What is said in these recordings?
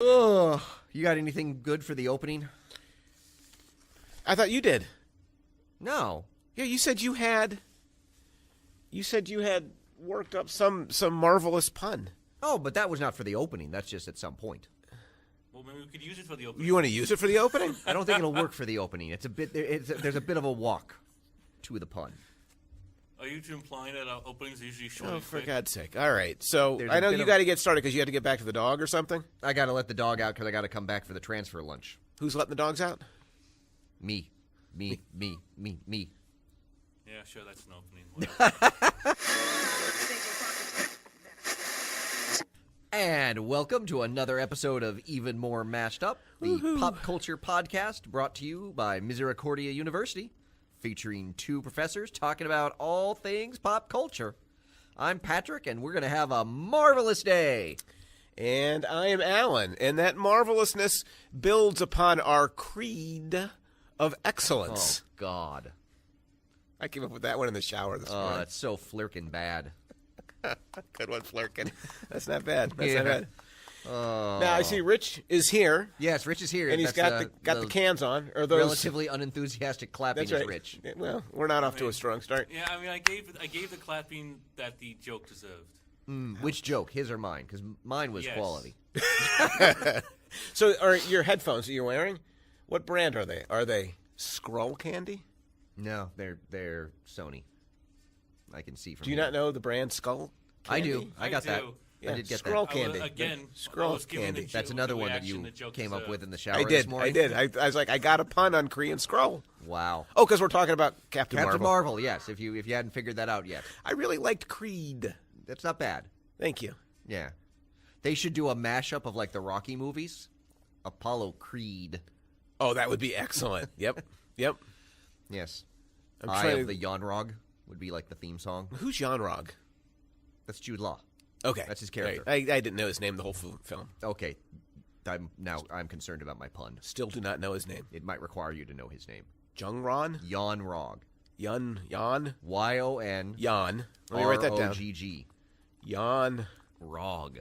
Ugh. You got anything good for the opening? I thought you did. No. Yeah, you said you had. You said you had worked up some marvelous pun. Oh, but that was not for the opening. That's just at some point. Well, maybe we could use it for the opening. You want to use it for the opening? I don't think it'll work for the opening. It's a bit. There's a bit of a walk to the pun. Are you implying that our openings are usually short Oh, and for quick? God's sake! All right, so There's I a know bit you of- got to get started because you had to get back to the dog or something. I got to let the dog out because I got to come back for the transfer lunch. Who's letting the dogs out? Me. Yeah, sure, that's an opening. And welcome to another episode of Even More Mashed Up, the pop culture podcast brought to you by Misericordia University, featuring two professors talking about all things pop culture. I'm Patrick, and we're going to have a marvelous day. And I am Alan, and that marvelousness builds upon our creed of Oh, excellence. God. I came up with that one in the shower this Oh, morning. it's so flirkin' bad. Good one, Flurkin. That's not bad. That's Yeah. not bad. Oh. Now I see Rich is here, Yes, Rich is here. and he's That's got the cans on, or those. relatively unenthusiastic clapping That's is right. Rich. Yeah, well, we're not off to a strong start. Yeah, I mean, I gave the clapping that the joke deserved. Which joke, his or mine? Because mine was Yes. quality. So, are your headphones that you're wearing? What brand are they? Are they Skrull Candy? No, they're Sony. I can see from Do you here. not know the brand Skull? I Candy? do. I got that. do. Yeah, I did get Skrull that. Candy. Again, Skrull I was giving Candy. the That's joke another the one that reaction you the joke came up deserved. with in the shower I this did. morning. I did. I was like, I got a pun on Korean Skrull. Wow. Oh, because we're talking about Captain Captain Marvel. Marvel, yes, if you hadn't figured that out yet. I really liked Creed. That's not bad. Thank you. Yeah. They should do a mashup of like the Rocky movies. Apollo Creed. Oh, that would be excellent. Yep. Yep. Yes. I'm Eye trying of to- the Yonrog would be like the theme song. Who's Jan Rog? That's Jude Law. Okay. That's his character. Right. I didn't know his name the whole film. Okay. I'm concerned about my pun. Still do not know his name. It might require you to know his name. Jungron? Yonrog. Jan? Yon Jan. Let me write that down. ROGG. Jan Rog.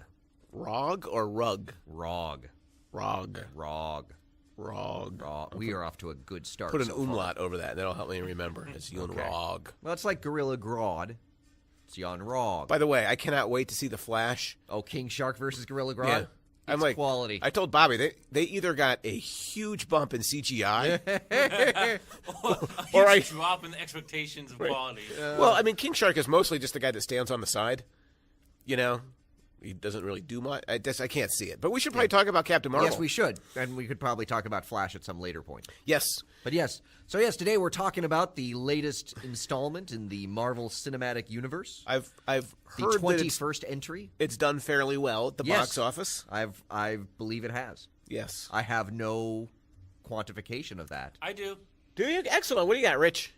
Rog or Rug? Rog. Rog. Rog. Rog. Rog. We are off to a good start. Put an so far. umlaut over that. That'll help me remember. It's Yun Okay. Rog. Well, it's like Gorilla Grodd. It's Yonrog. By the way, I cannot wait to see The Flash. Oh, King Shark versus Gorilla Grodd? Yeah. I'm It's like quality. I told Bobby they either got a huge bump in CGI. Or I- a drop in the expectations of quality. Well, I mean, King Shark is mostly just the guy that stands on the side. You know, he doesn't really do much. I can't see it. But we should probably talk about Captain Marvel. Yes, we should. And we could probably talk about Flash at some later point. Yes. But yes. So, yes, today we're talking about the latest installment in the Marvel Cinematic Universe. I've The heard that 21st entry. it's done fairly well at the Yes. box office. I believe it has. Yes. I have no quantification of that. I do. Do you? Excellent. What do you got, Rich?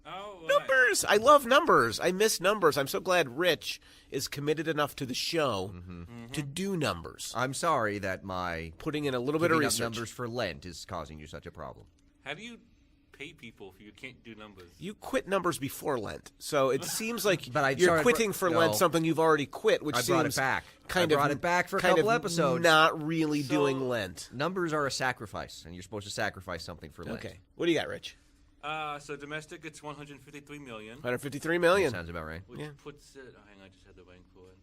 Oh, Numbers. I love numbers. I miss numbers. I'm so glad Rich is committed enough to the show to do numbers. I'm sorry that my Putting in a little bit of giving up research. numbers for Lent is causing you such a problem. How do you pay people if you can't do numbers? You quit numbers before Lent, so it seems like But I you're started- quitting for Lent no. something you've already quit, which I seems brought it back. Kind I of brought it back for a kind couple of episodes. Not really doing So- Lent. Numbers are a sacrifice, and you're supposed to sacrifice something for Lent. Okay, what do you got, Rich? So domestic, it's 153 million, 153 million. Sounds about right. which Yeah. puts it. Oh, hang on, I just had the rank for it.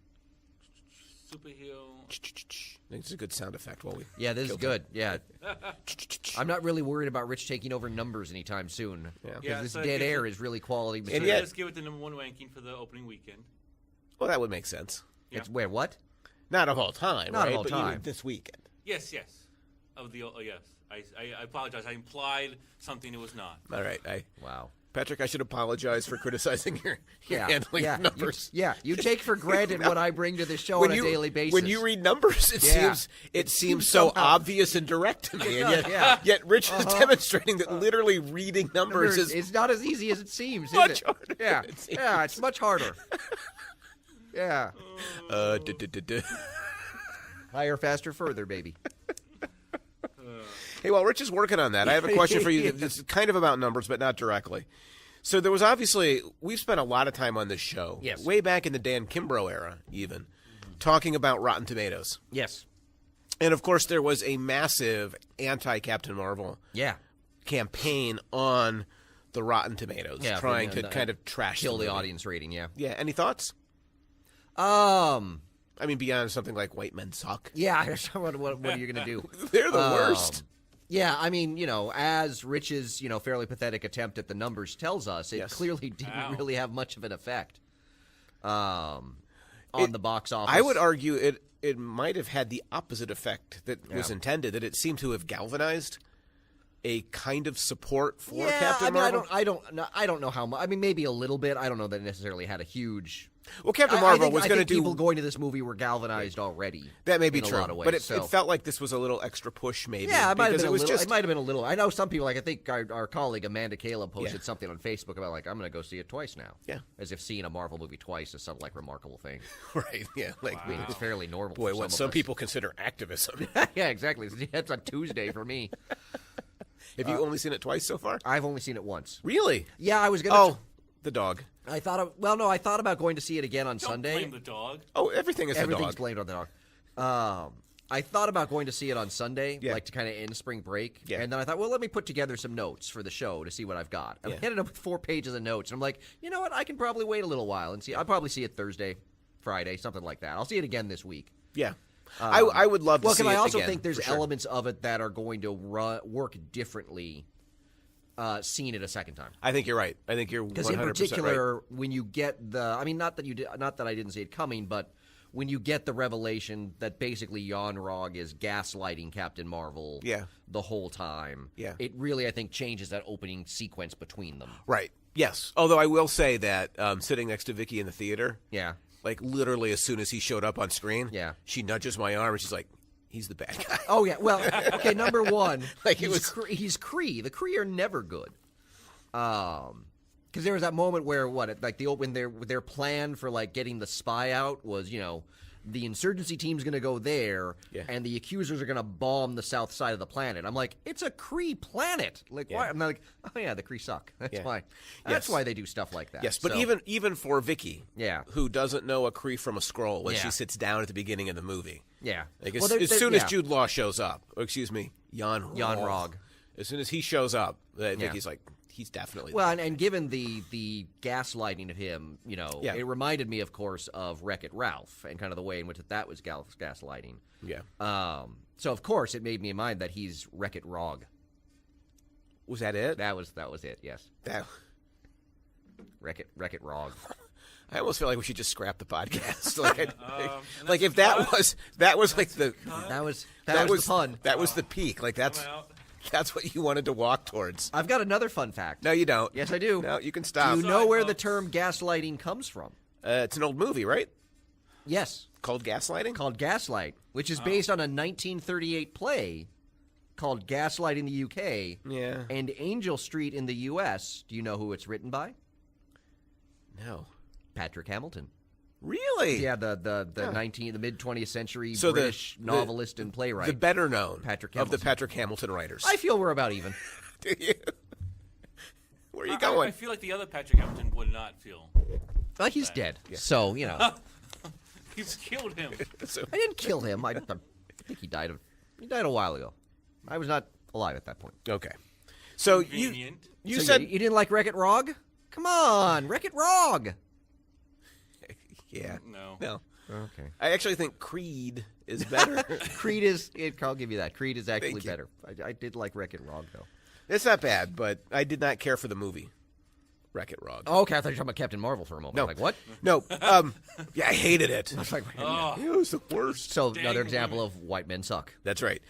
Superhero. I think it's a good sound effect while we. Yeah, this is kill good. Yeah. I'm not really worried about Rich taking over numbers anytime soon. Yeah. Because Yeah, this so dead it gives air it- is really quality And material. yet- Let's give it the number one ranking for the opening weekend. Well, that would make sense. It's where what? Not of all time, Not of right? all But time. this weekend. Yes. Of the yes. I apologize. I implied something it was not. All right, Wow. Patrick, I should apologize for criticizing your handling of numbers. You take for granted what I bring to the show on a daily basis. When you read numbers, it seems so somehow- obvious and direct to me, and yet, Yeah. yet Rich is demonstrating that literally reading numbers is it's not as easy as it seems, much is it? harder than Yeah, it seems. yeah, it's much harder. Yeah, higher, faster, further, baby. Hey, while Rich is working on that, I have a question for you. It's kind of about numbers, but not directly. So there was obviously, we've spent a lot of time on this show, Yes. way back in the Dan Kimbrough era even, talking about Rotten Tomatoes. Yes. And of course, there was a massive anti-Captain Marvel Yeah. campaign on the Rotten Tomatoes, Yeah, trying for to kind of trash Kill the movie. audience rating, yeah. Yeah, any thoughts? I mean, beyond something like White Men Suck. Yeah, what are you going to do? They're the worst. Yeah, I mean, as Rich's, fairly pathetic attempt at the numbers tells us, it Yes. clearly didn't Ow. really have much of an effect on the box office. I would argue it might have had the opposite effect that was intended, that it seemed to have galvanized a kind of support for Captain Marvel. I don't know how much. I mean, maybe a little bit. I don't know that it necessarily had a huge. Well, Captain I Marvel think- was I going to think do people going to this movie were galvanized already. that. May be in true, a lot of ways, but it so. felt like this was a little extra push, maybe. Yeah, it might have because been it was just It might have been a little. I know some people, I think our colleague Amanda Caleb posted something on Facebook about I'm going to go see it twice now. Yeah. As if seeing a Marvel movie twice is some remarkable thing. right. Yeah, like I mean, it's fairly normal. boy, for what some some of us. people consider activism. Yeah, exactly. It's on Tuesday for me. Have you only seen it twice so far? I've only seen it once. Really? Yeah, I was gonna. Oh, the dog. I thought about going to see it again on Don't Sunday. blame the dog. Oh, everything is Everything's the dog. blamed on the dog. I thought about going to see it on Sunday, Yeah. like to kind of end spring break. Yeah. And then I thought, well, let me put together some notes for the show to see what I've got. I Yeah. ended up with 4 pages of notes. And I'm like, you know what? I can probably wait a little while and see. I'll probably see it Thursday, Friday, something like that. I'll see it again this week. Yeah. I would love to Well, see because it I also again, think there's for sure. elements of it that are going to work differently seeing it a second time. I think you're right. I think you're 100% Because in right. particular, when you get not that I didn't see it coming, but when you get the revelation that basically Yon-Rogg is gaslighting Captain Marvel Yeah. the whole time, Yeah. it really, I think, changes that opening sequence between them. Right. Yes. Although I will say that sitting next to Vicky in the theater, Yeah. like literally as soon as he showed up on screen, Yeah. she nudges my arm and she's like, "He's the bad guy." Oh, yeah. Well, okay, number one, Like, it he's, was- he's Kree. The Kree are never good. Because there was that moment where when their plan for getting the spy out was the insurgency team's going to go there Yeah. and the accusers are going to bomb the south side of the planet. I'm like, it's a Kree planet. Like, Yeah. why? I'm like, oh yeah, the Kree suck. That's Yeah. why. That's Yes. why they do stuff like that. Yes, but So, even for Vicky, Yeah. who doesn't know a Kree from a Skrull when Yeah. she sits down at the beginning of the movie. yeah. Like Well, as soon as yeah. Jude Law shows up, or excuse me, Yon-Rogg. As soon as he shows up, Yeah. Vicky's like, he's definitely Well, and given the gaslighting of him, Yeah. it reminded me, of course, of Wreck-It Ralph and kind of the way in which that was gaslighting. yeah. So of course it made me in mind that he's Wreck-It Rogg. Was that it? That was it. Yes, That Wreck-It Rogg. I almost feel like we should just scrap the podcast. Like, And like that's if that cut. was like the That was the pun. That was the peak. Like I'm out. that's what you wanted to walk towards. I've got another fun fact. No, you don't. Yes, I do. No, you can Do stop. you know Sorry, where the folks. term gaslighting comes from? It's an old movie, right? Yes, Called Gaslighting. called Gaslight, which is based on a 1938 play called Gaslight in the UK Yeah. and Angel Street in the US. Do you know who it's written by? No. Patrick Hamilton. Really? Yeah, the mid 20th century So the- British novelist and playwright. The better known Patrick of the Hamilton. Patrick Hamilton writers. I feel we're about even. Do you? Where are you I going? feel like the other Patrick Hamilton would not feel. Well, he's dead, so He's killed him. So- I didn't kill him. I think he died a while ago. I was not alive at that point. okay. So Convenient. you So said you didn't like Wreck-It Rogg? Come on, Wreck-It Rogg. yeah. No. Okay. I actually think Creed is better. Creed is. I'll give you that. Creed is actually Thank you. better. I did like Wreck-It Rogg though. It's not bad, but I did not care for the movie Wreck-It Rogg. Oh, okay, I thought you were talking about Captain Marvel for a moment. No. I'm like what? No. Yeah, I hated it. I was like, Oh, It was the worst. so Dang another example women. of white men suck. That's right.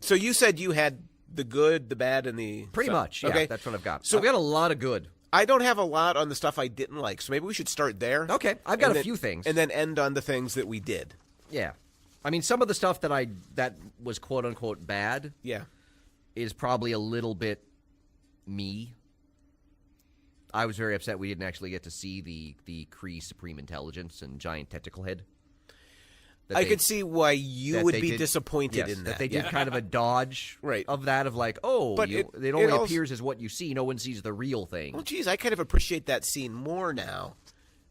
So you said you had the good, the bad, and the Pretty so- much. Yeah, Okay. that's what I've got. So I've got a lot of good. I don't have a lot on the stuff I didn't like, so maybe we should start there. Okay, I've got And a then- few things. and then end on the things that we did. Yeah, I mean, some of the stuff that was quote unquote bad Yeah. is probably a little bit me. I was very upset we didn't actually get to see the Kree Supreme Intelligence and giant tentacle head. That I they- could see why you that would they be did- disappointed yes, in that. they did yeah. kind of a dodge Right. of that of like, oh, But it it only also- appears as what you see. No one sees the real thing. Well, geez, I kind of appreciate that scene more now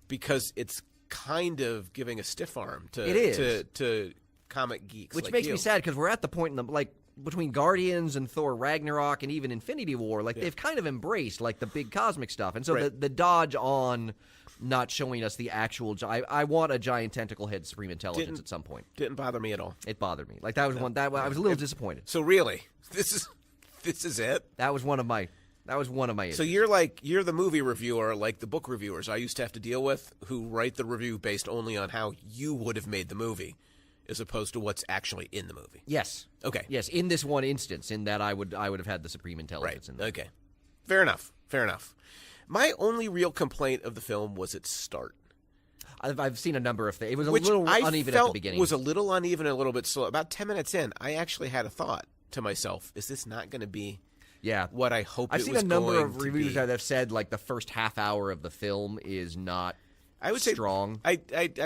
because it's kind of giving a stiff arm to It is. to comic geeks, Which like makes you. me sad because we're at the point in the between Guardians and Thor Ragnarok and even Infinity War, they've kind of embraced the big cosmic stuff, and so Right. the dodge on not showing us the actual. I want a giant tentacle head Supreme Intelligence at some point. Didn't bother me at all. It bothered me. That was one that I was a little disappointed. So really, this is it. That was one of my issues. So you're the movie reviewer, like the book reviewers I used to have to deal with, who write the review based only on how you would have made the movie, as opposed to what's actually in the movie. Yes. Okay. Yes. In this one instance, in that I would have had the Supreme Intelligence in there. Okay. Fair enough. My only real complaint of the film was its start, I've seen a number of things. It was a which little I uneven felt at the beginning. was a little uneven and a little bit slow. About 10 minutes in, I actually had a thought to myself: is this not going to be yeah. what I hoped I've it seen was a number going of to reviews be? that have said the first half hour of the film is not I would say strong. I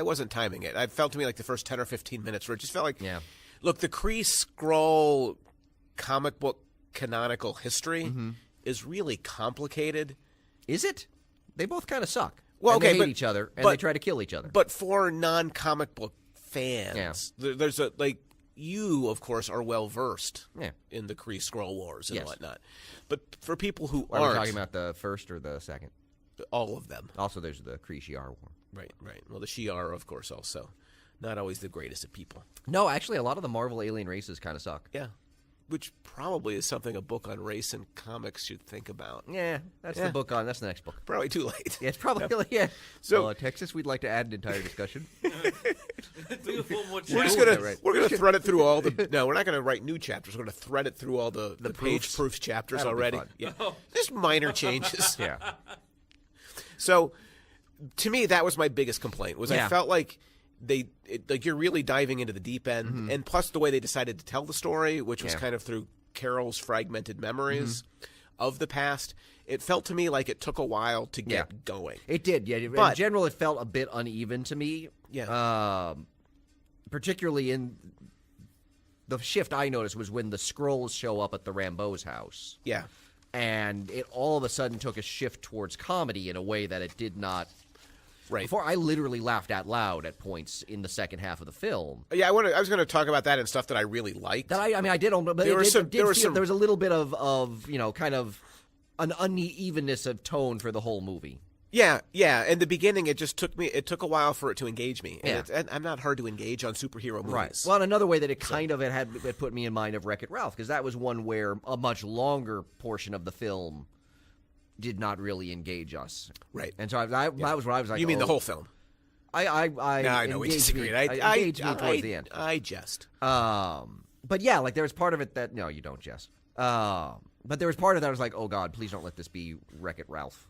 wasn't timing it. I felt to me like the first 10 or 15 minutes where it just felt like, Yeah. Look, the Kree Skrull comic book canonical history is really complicated. Is it? They both kind of suck. Well, And okay, they hate but- each other and but- they try to kill each other. But for non-comic book fans, there's a you, of course, are well versed Yeah. in the Kree Skrull Wars and Yes. whatnot. But for people who Are we aren't, talking about the first or the second? all of them, Also, there's the Kree Shi'ar War. right? Well, the Shi'ar, of course, also not always the greatest of people. No, actually, a lot of the Marvel alien races kind of suck. Yeah, which probably is something a book on race and comics should think about. Yeah, that's Yeah. the book on. That's the next book. Probably too late. Yeah, it's probably yeah. So- Texas, we'd like to add an entire discussion. Do a full more We're just chapter. gonna right. we're gonna thread it through all the. No, we're not gonna write new chapters. We're gonna thread it through all the page proofs? proof chapters That'll be already. fun. Yeah, just minor changes. Yeah, So, to me, that was my biggest complaint. Was Yeah. I felt like you're really diving into the deep end, and plus the way they decided to tell the story, which was Yeah. kind of through Carol's fragmented memories of the past. It felt to me like it took a while to get going. it did. Yeah, in But- general, it felt a bit uneven to me. Yeah. Particularly in the shift I noticed was when the Skrulls show up at the Rambeau's house. Yeah. And it all of a sudden took a shift towards comedy in a way that it did not. Right. Before, I literally laughed out loud at points in the second half of the film. Yeah, I was going to talk about that and stuff that I really liked. That I mean, I did, but There was some- there was some- there was a little bit of kind of an unevenness of tone for the whole movie. Yeah. In the beginning, it took a while for it to engage me. And, Yeah. and I'm not hard to engage on superhero movies. Well, and another way that it kind of it put me in mind of Wreck-It Ralph, because that was one where a much longer portion of the film did not really engage us. Right. And so that was what I was like. You mean the oh, whole film? I No, I know we engaged disagreed. me- engaged me towards the end. I jest. But yeah, there was part of it that no, you don't, Jess. But there was part of that I was like, oh God, please don't let this be Wreck-It Ralph.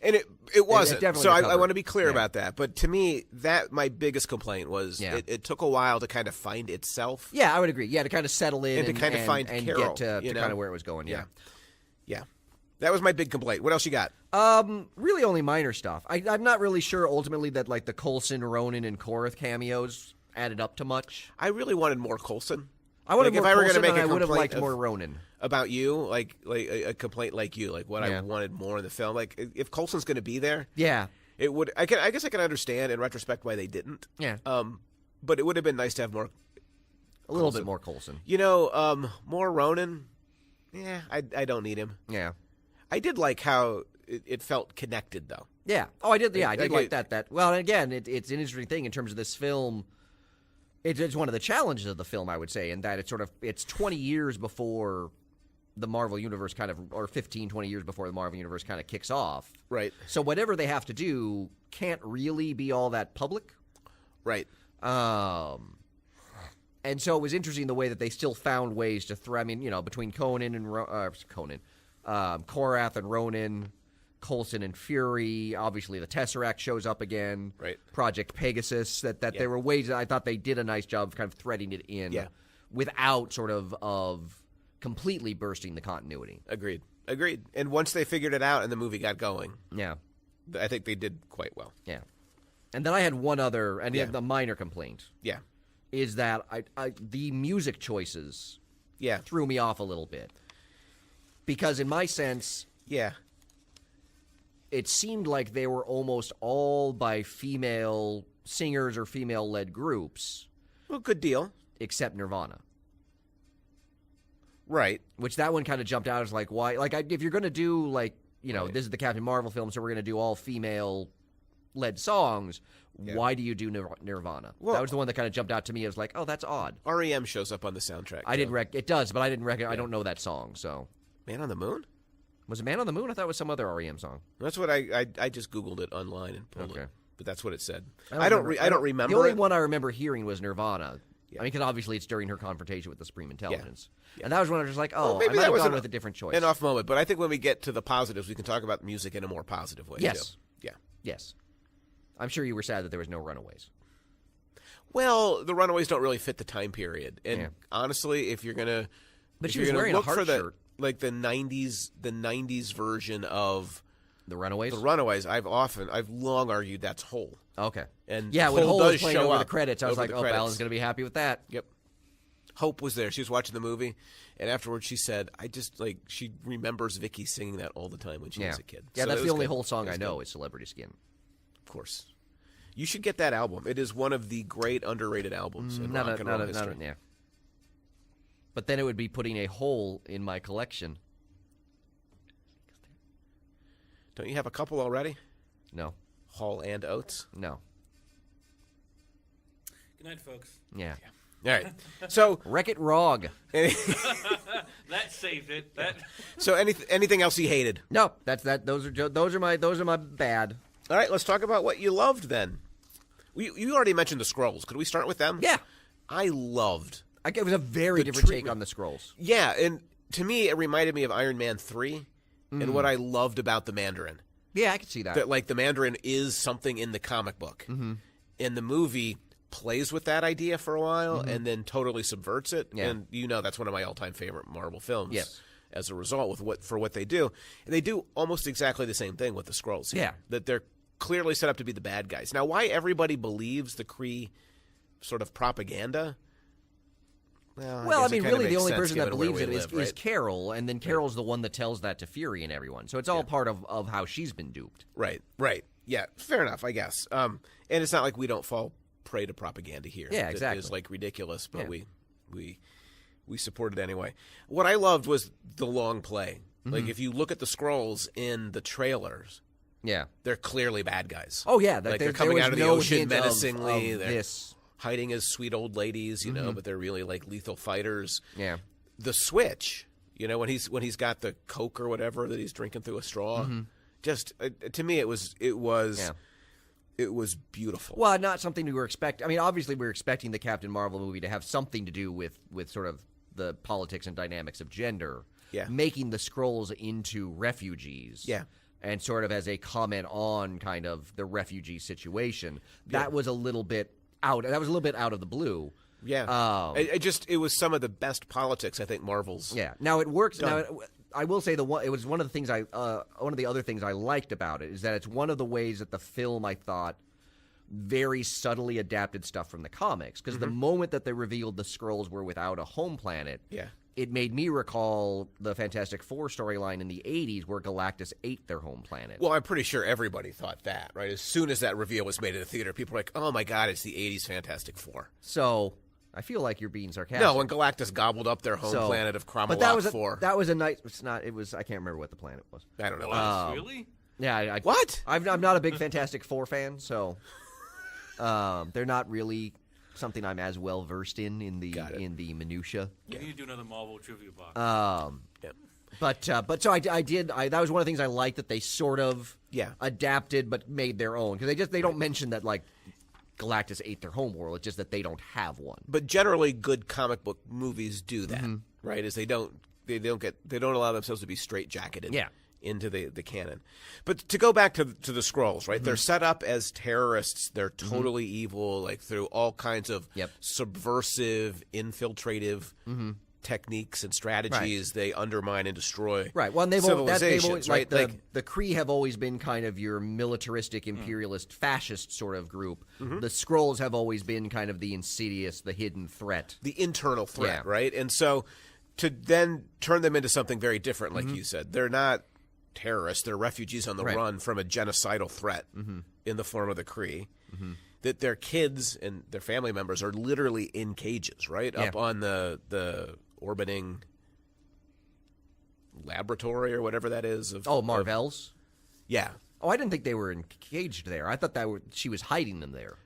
And it wasn't. definitely So I recovered. want to be clear Yeah. about that. But to me, that my biggest complaint was Yeah. it took a while to kind of find itself. Yeah, I would agree. Yeah, to kind of settle in And to kind of find and Carol, get to you know? kind of where it was going. Yeah. Yeah. That was my big complaint. What else you got? Really only minor stuff. I'm not really sure ultimately that the Coulson, Ronan, and Korath cameos added up to much. I really wanted more Coulson. I wanted Like, more if I were Coulson, gonna make and a I would have complaint liked of- more Ronan. About you, like a complaint like you, like what I Yeah. wanted more in the film. Like if Coulson's going to be there, Yeah. it would. I guess I can understand in retrospect why they didn't. Yeah. But it would have been nice to have more. A little Coulson. bit more Coulson. You know, more Ronan. Yeah, I don't need him. Yeah. I did like how it felt connected, though. Yeah. Oh, I did. Yeah, I did Like like that. Well, and again, it's an interesting thing in terms of this film. It's one of the challenges of the film, I would say, in that it's 20 years before the Marvel Universe or 15, 20 years before the Marvel Universe kind of kicks off. Right. So whatever they have to do can't really be all that public. Right. And so it was interesting the way that they still found ways to throw. I mean, between Korath and Ronan, Coulson and Fury. Obviously, the Tesseract shows up again. Right. Project Pegasus. That there were ways that I thought they did a nice job of kind of threading it in. Yeah. Without sort of completely bursting the continuity. Agreed. And once they figured it out and the movie got going, Yeah. I think they did quite well. Yeah. And then I had one other, and Yeah. the minor complaint Yeah. is that the music choices Yeah. threw me off a little bit. Because in my sense, Yeah. it seemed like they were almost all by female singers or female-led groups. Well, good deal. except Nirvana. Right. Which that one kind of jumped out as like, why? Like, if you're going to do, like, you know, Right. this is the Captain Marvel film, so we're going to do all female-led songs, why do you do Nirvana? Well- That was the one that kind of jumped out to me as like, oh, that's odd. REM shows up on the soundtrack. I didn't too. it does, but I didn't I don't know that song, so. Man on the Moon? Was it Man on the Moon? I thought it was some other REM song. That's what I just Googled it online and pulled Okay. it. But that's what it said. I don't remember The only it. one I remember hearing was Nirvana. Yeah. I mean, because obviously it's during her confrontation with the Supreme Intelligence. And that was when I was just like, Well, oh, maybe I might that have was gone with a different choice. An off moment, but I think when we get to the positives, we can talk about music in a more positive way. Yes. Too. Yeah. Yes. I'm sure you were sad that there was no Runaways. Well, the Runaways don't really fit the time period, and Yeah. honestly, if you're gonna, But if she you're was gonna wearing a look heart for shirt. like the '90s version of The Runaways? the Runaways, I've long argued that's Hole. Okay. And yeah, when Hole Hole was does playing show over the up credits, I was over like, the oh, credits. Fallon's going to be happy with that. Yep. Hope was there. She was watching the movie, and afterwards she said, "I just like she remembers Vicky singing that all the time when she Yeah. was a kid." Yeah, So that's it the was only good. whole song It I was know good. is Celebrity Skin. Of course, you should get that album. It is one of the great underrated albums in rock and roll history. yeah. But then it would be putting a hole in my collection. Don't you have a couple already? No. Hall and Oates. No. Good night, folks. Yeah. All right. So, Wreck-It Rog. That saved it. That anything else you hated? No, that's that. Those are my bad. All right, let's talk about what you loved then. You already mentioned the Skrulls. Could we start with them? Yeah. I loved. It was a very The different take treatment. on the Skrulls. Yeah, and to me, it reminded me of Iron Man 3 and what I loved about the Mandarin. Yeah, I could see that. That, like, the Mandarin is something in the comic book. Mm-hmm. And the movie plays with that idea for a while and then totally subverts it. Yeah. And that's one of my all-time favorite Marvel films. Yes. As a result, with what they do. And they do almost exactly the same thing with the Skrulls. here. Yeah. That they're clearly set up to be the bad guys. Now, why everybody believes the Kree sort of propaganda? Well, I guess it mean, kinda really, the makes only sense person that given where believes we it live, is right? Carol, and then Carol's the one that tells that to Fury and everyone. So it's all part of how she's been duped. Right. Yeah, fair enough, I guess. And it's not like we don't fall prey to propaganda here. Yeah, That exactly. is like ridiculous, but Yeah. we support it anyway. What I loved was the long play. Mm-hmm. Like if you look at the Skrulls in the trailers, Yeah. they're clearly bad guys. Oh yeah, like there they're coming was out of the no ocean hint menacingly. Of They're this. hiding as sweet old ladies, you know, but they're really like lethal fighters. Yeah. The switch, when he's got the Coke or whatever that he's drinking through a straw, just to me it was Yeah. it was beautiful. Well, not something we were expecting. I mean, obviously, we were expecting the Captain Marvel movie to have something to do with sort of the politics and dynamics of gender. Yeah. Making the Skrulls into refugees. Yeah. And sort of as a comment on kind of the refugee situation. That was a little bit out. That was a little bit out of the blue. Yeah, it was some of the best politics I think Marvel's. Yeah. Now it works. Done. Now I will say it was one of the things one of the other things I liked about it is that it's one of the ways that the film I thought very subtly adapted stuff from the comics because the moment that they revealed the Skrulls were without a home planet, Yeah. it made me recall the Fantastic Four storyline in the 80s where Galactus ate their home planet. Well, I'm pretty sure everybody thought that, right? As soon as that reveal was made in the theater, people were like, "Oh my God, it's the '80s Fantastic Four." So I feel like you're being sarcastic. No, when Galactus gobbled up their home planet of Cromalloc but that was 4. that was a nice. It's not. It was. I can't remember what the planet was. I don't know. Really? Yeah. What? I'm not a big Fantastic Four fan, so they're not really something I'm as well versed in Got it. the minutia. We need to do another Marvel trivia box. Yep. But so I did. That was one of the things I liked that they sort of adapted but made their own because they don't mention that like Galactus ate their home world. It's just that they don't have one. But generally, good comic book movies do that, Mm-hmm. right? Is they don't allow themselves to be straitjacketed Yeah. into the canon. But to go back to the Skrulls, right? They're set up as terrorists. They're totally evil, like through all kinds of Yep. subversive, infiltrative techniques and strategies. They undermine and destroy Right. Well, and they've civilizations, always, right? like the Kree have always been kind of your militaristic, imperialist, fascist sort of group. The Skrulls have always been kind of the insidious, the hidden threat. the internal threat, Yeah. right? And so to then turn them into something very different, like you said, they're not terrorists; they're refugees on the Right. run from a genocidal threat in the form of the Kree. that their kids and their family members are literally in cages, right? Yeah. Up on the orbiting laboratory or whatever that is. Marvell's? Yeah. Oh, I didn't think they were caged there. I thought she was hiding them there.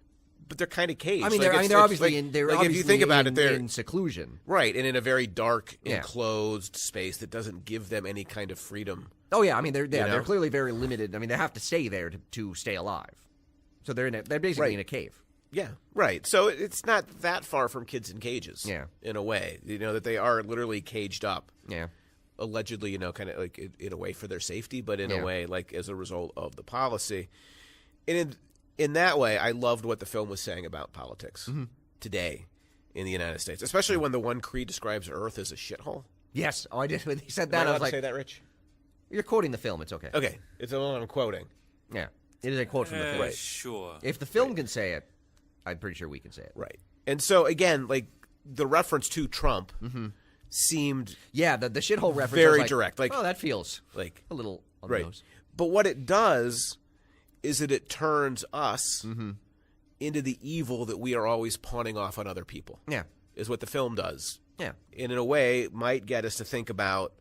But they're kind of caged. I mean, Like, they're obviously like, in. They're like obviously if you think about it, they're in seclusion. right, and in a very dark, Yeah. enclosed space that doesn't give them any kind of freedom. Oh yeah, I mean they're know? they're clearly very limited. I mean they have to stay there to stay alive. So they're basically Right. in a cave. Yeah, right. So it's not that far from kids in cages. Yeah. In a way, that they are literally caged up. Yeah. Allegedly, kind of like in a way for their safety, but in Yeah. a way like as a result of the policy. And in that way, I loved what the film was saying about politics today in the United States, especially when the one Cree describes Earth as a shithole. Yes. Oh, I did. When he said Am that, I I allowed was to like, say that, Rich? "You're quoting the film. It's okay." Okay, it's the one I'm quoting. Yeah, it is a quote from the film. Sure. If the film can say it, I'm pretty sure we can say it. Right. And so again, like the reference to Trump seemed Yeah, the shithole reference. Very I was like, direct, like- oh, that feels like a little on the right. nose. But what it does is that it turns us into the evil that we are always pawning off on other people. Yeah. Is what the film does. Yeah. And in a way, might get us to think about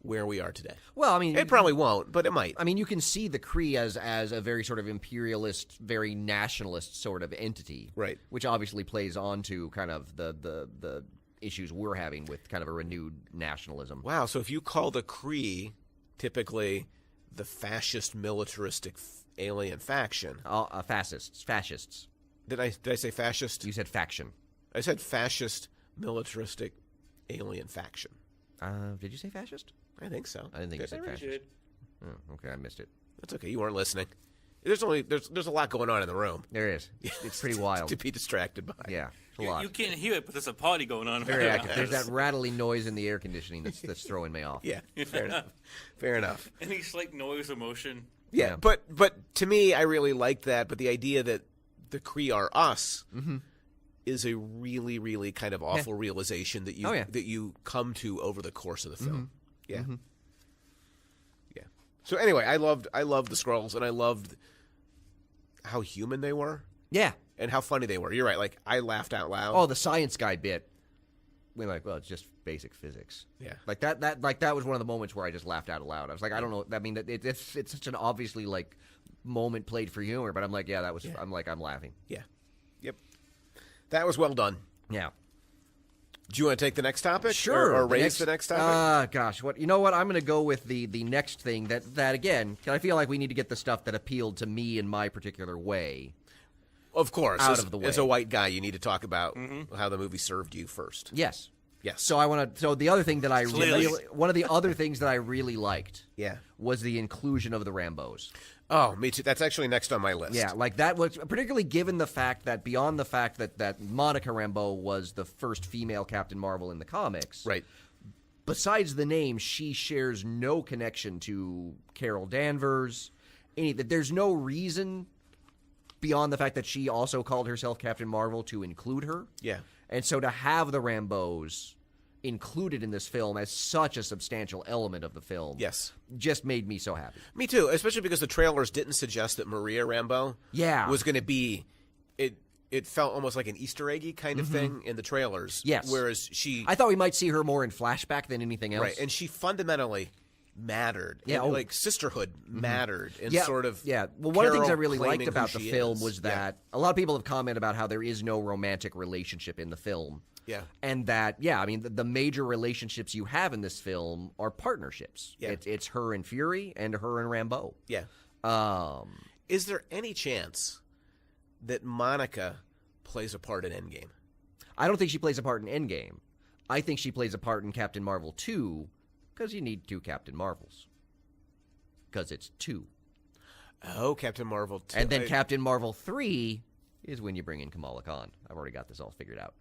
where we are today. Well, I mean, It probably won't, but it might. I mean, you can see the Cree as a very sort of imperialist, very nationalist sort of entity, Right. Which obviously plays on to kind of the issues we're having with kind of a renewed nationalism. Wow. So if you call the Cree typically the fascist, militaristic alien faction, Fascists. did I say fascist? You said faction. I said fascist, militaristic alien faction. Did you say fascist? I think so. I didn't think you said I fascist. did. Oh, okay, I missed it. That's okay. You weren't listening. There's a lot going on in the room There is. It's pretty wild. to be distracted by. Yeah, it's a lot. You can't hear it, but there's a party going on. Very around active. There's us. that rattling noise in the air conditioning that's throwing me off. Yeah. Fair enough. Fair enough. Any slight noise or motion. Yeah, Yeah. but to me, I really liked that. But the idea that the Cree are us is a really, really kind of awful realization that you Oh, yeah. that you come to over the course of the film. Yeah, yeah. So anyway, I loved the Skrulls, and I loved how human they were Yeah. and how funny they were. You're right. Like I laughed out loud. Oh, the science guy bit. We're like, well, it's just basic physics. Yeah. Like that was one of the moments where I just laughed out loud. I was like, I don't know. I mean, it's such an obviously like moment played for humor, but I'm like, yeah, that was. I'm like, I'm laughing. Yeah. Yep. That was well done. Yeah. Do you want to take the next topic? Sure. Or raise the next topic? Gosh, what? You know what? I'm going to go with the next thing that again. 'Cause I feel like we need to get the stuff that appealed to me in my particular way. Of course. out as, of the way. As a white guy, you need to talk about how the movie served you first. Yes. Yes. So I want to. So the other thing that I Clearly. really, one of the other things that I really liked, Yeah. was the inclusion of the Rambos. Oh, me too. That's actually next on my list. Yeah, like that was particularly given the fact that beyond the fact that Monica Rambeau was the first female Captain Marvel in the comics, Right. besides the name, she shares no connection to Carol Danvers. There's no reason beyond the fact that she also called herself Captain Marvel to include her. Yeah. And so to have the Rambeaus included in this film as such a substantial element of the film, Yes. just made me so happy. Me too, especially because the trailers didn't suggest that Maria Rambeau Yeah. was going to be it felt almost like an Easter eggy kind of thing in the trailers. Yes. Whereas she I thought we might see her more in flashback than anything else. right, and she fundamentally mattered. Yeah, And, oh. like sisterhood mattered and Yeah, sort of yeah. Well, one of the things I Carol really liked claiming about who the she film is. was Yeah. that a lot of people have commented about how there is no romantic relationship in the film. Yeah. And that, yeah, I mean, the major relationships you have in this film are partnerships. Yeah. It's her and Fury and her and Rambeau. Yeah. Is there any chance that Monica plays a part in Endgame? I don't think she plays a part in Endgame. I think she plays a part in Captain Marvel 2 because you need two Captain Marvels. Because it's two. Oh, Captain Marvel 2. And then Captain Marvel 3 is when you bring in Kamala Khan. I've already got this all figured out.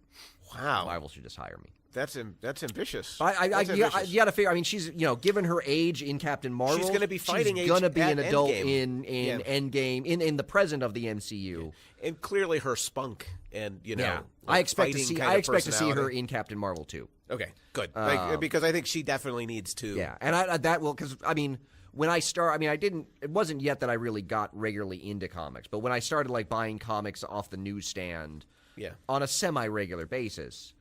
Wow. Marvel should just hire me. That's ambitious. That's That's ambitious. you got to figure. I mean, she's given her age in Captain Marvel, She's gonna be fighting She's age gonna be at an adult Endgame. in Yeah. Endgame in the present of the MCU. And clearly her spunk and Yeah, like, I expect to fighting see. kind I of expect to see her personality. in Captain Marvel too. Okay, good. Because I think she definitely needs to. Yeah, and that will because I mean, when I it wasn't yet that I really got regularly into comics, but when I started like buying comics off the newsstand on a semi-regular basis,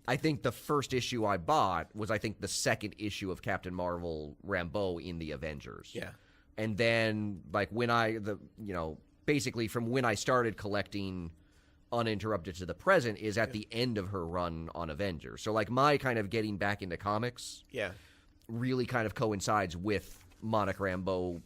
I think the first issue I bought was, I think, the second issue of Captain Marvel Rambeau in the Avengers. Yeah. And then, like, basically from when I started collecting uninterrupted to the present is at the end of her run on Avengers. So, like, my kind of getting back into comics really kind of coincides with Monica Rambeau,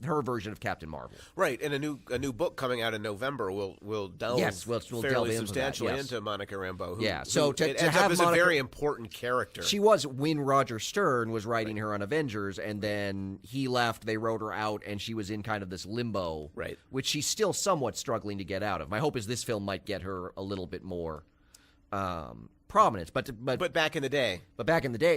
her version of Captain Marvel. Right, and a new book coming out in November will delve we'll fairly delve into substantially that, yes. into Monica Rambeau. So to ends have up as Monica, a very important character. She was when Roger Stern was writing her on Avengers, and then he left. They wrote her out, and she was in kind of this limbo, right? Which she's still somewhat struggling to get out of. My hope is this film might get her a little bit more prominence, but back in the day,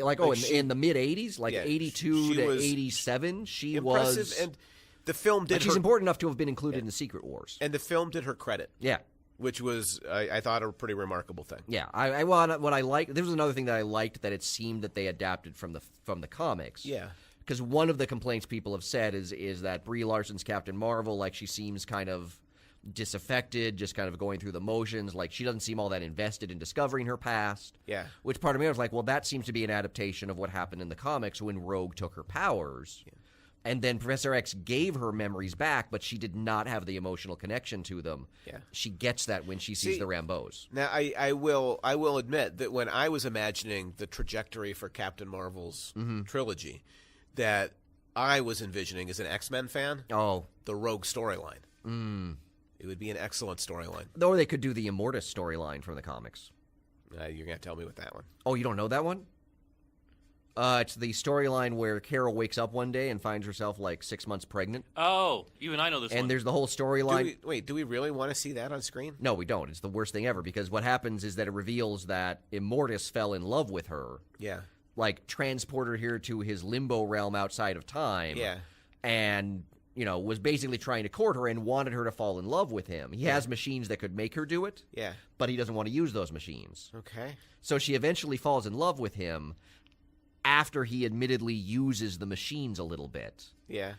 like in the mid '80s, like 82 to 87, she impressive, was, and the film did. She's important enough to have been included in the Secret Wars, and the film did her credit. Yeah, which was I thought a pretty remarkable thing. Yeah, I what I liked. There was another thing that I liked, that it seemed that they adapted from the comics. Yeah. Because one of the complaints people have said is that Brie Larson's Captain Marvel, like, she seems kind of disaffected, just kind of going through the motions. Like, she doesn't seem all that invested in discovering her past. Yeah. Which part of me was like, well, that seems to be an adaptation of what happened in the comics when Rogue took her powers. Yeah. And then Professor X gave her memories back, but she did not have the emotional connection to them. Yeah. She gets that when she sees the Rambeaus. Now, I will admit that when I was imagining the trajectory for Captain Marvel's trilogy, that I was envisioning as an X-Men fan, the Rogue storyline. It would be an excellent storyline. Or they could do the Immortus storyline from the comics. You're going to tell me with that one. Oh, you don't know that one? It's the storyline where Carol wakes up one day and finds herself like 6 months pregnant. Oh, even I know this one. And there's the whole storyline. Do we really want to see that on screen? No, we don't. It's the worst thing ever, because what happens is that it reveals that Immortus fell in love with her. Yeah. Like, transported her to his limbo realm outside of time. Yeah. And, was basically trying to court her and wanted her to fall in love with him. He has machines that could make her do it. Yeah. But he doesn't want to use those machines. Okay. So she eventually falls in love with him after he admittedly uses the machines a little bit. Yeah.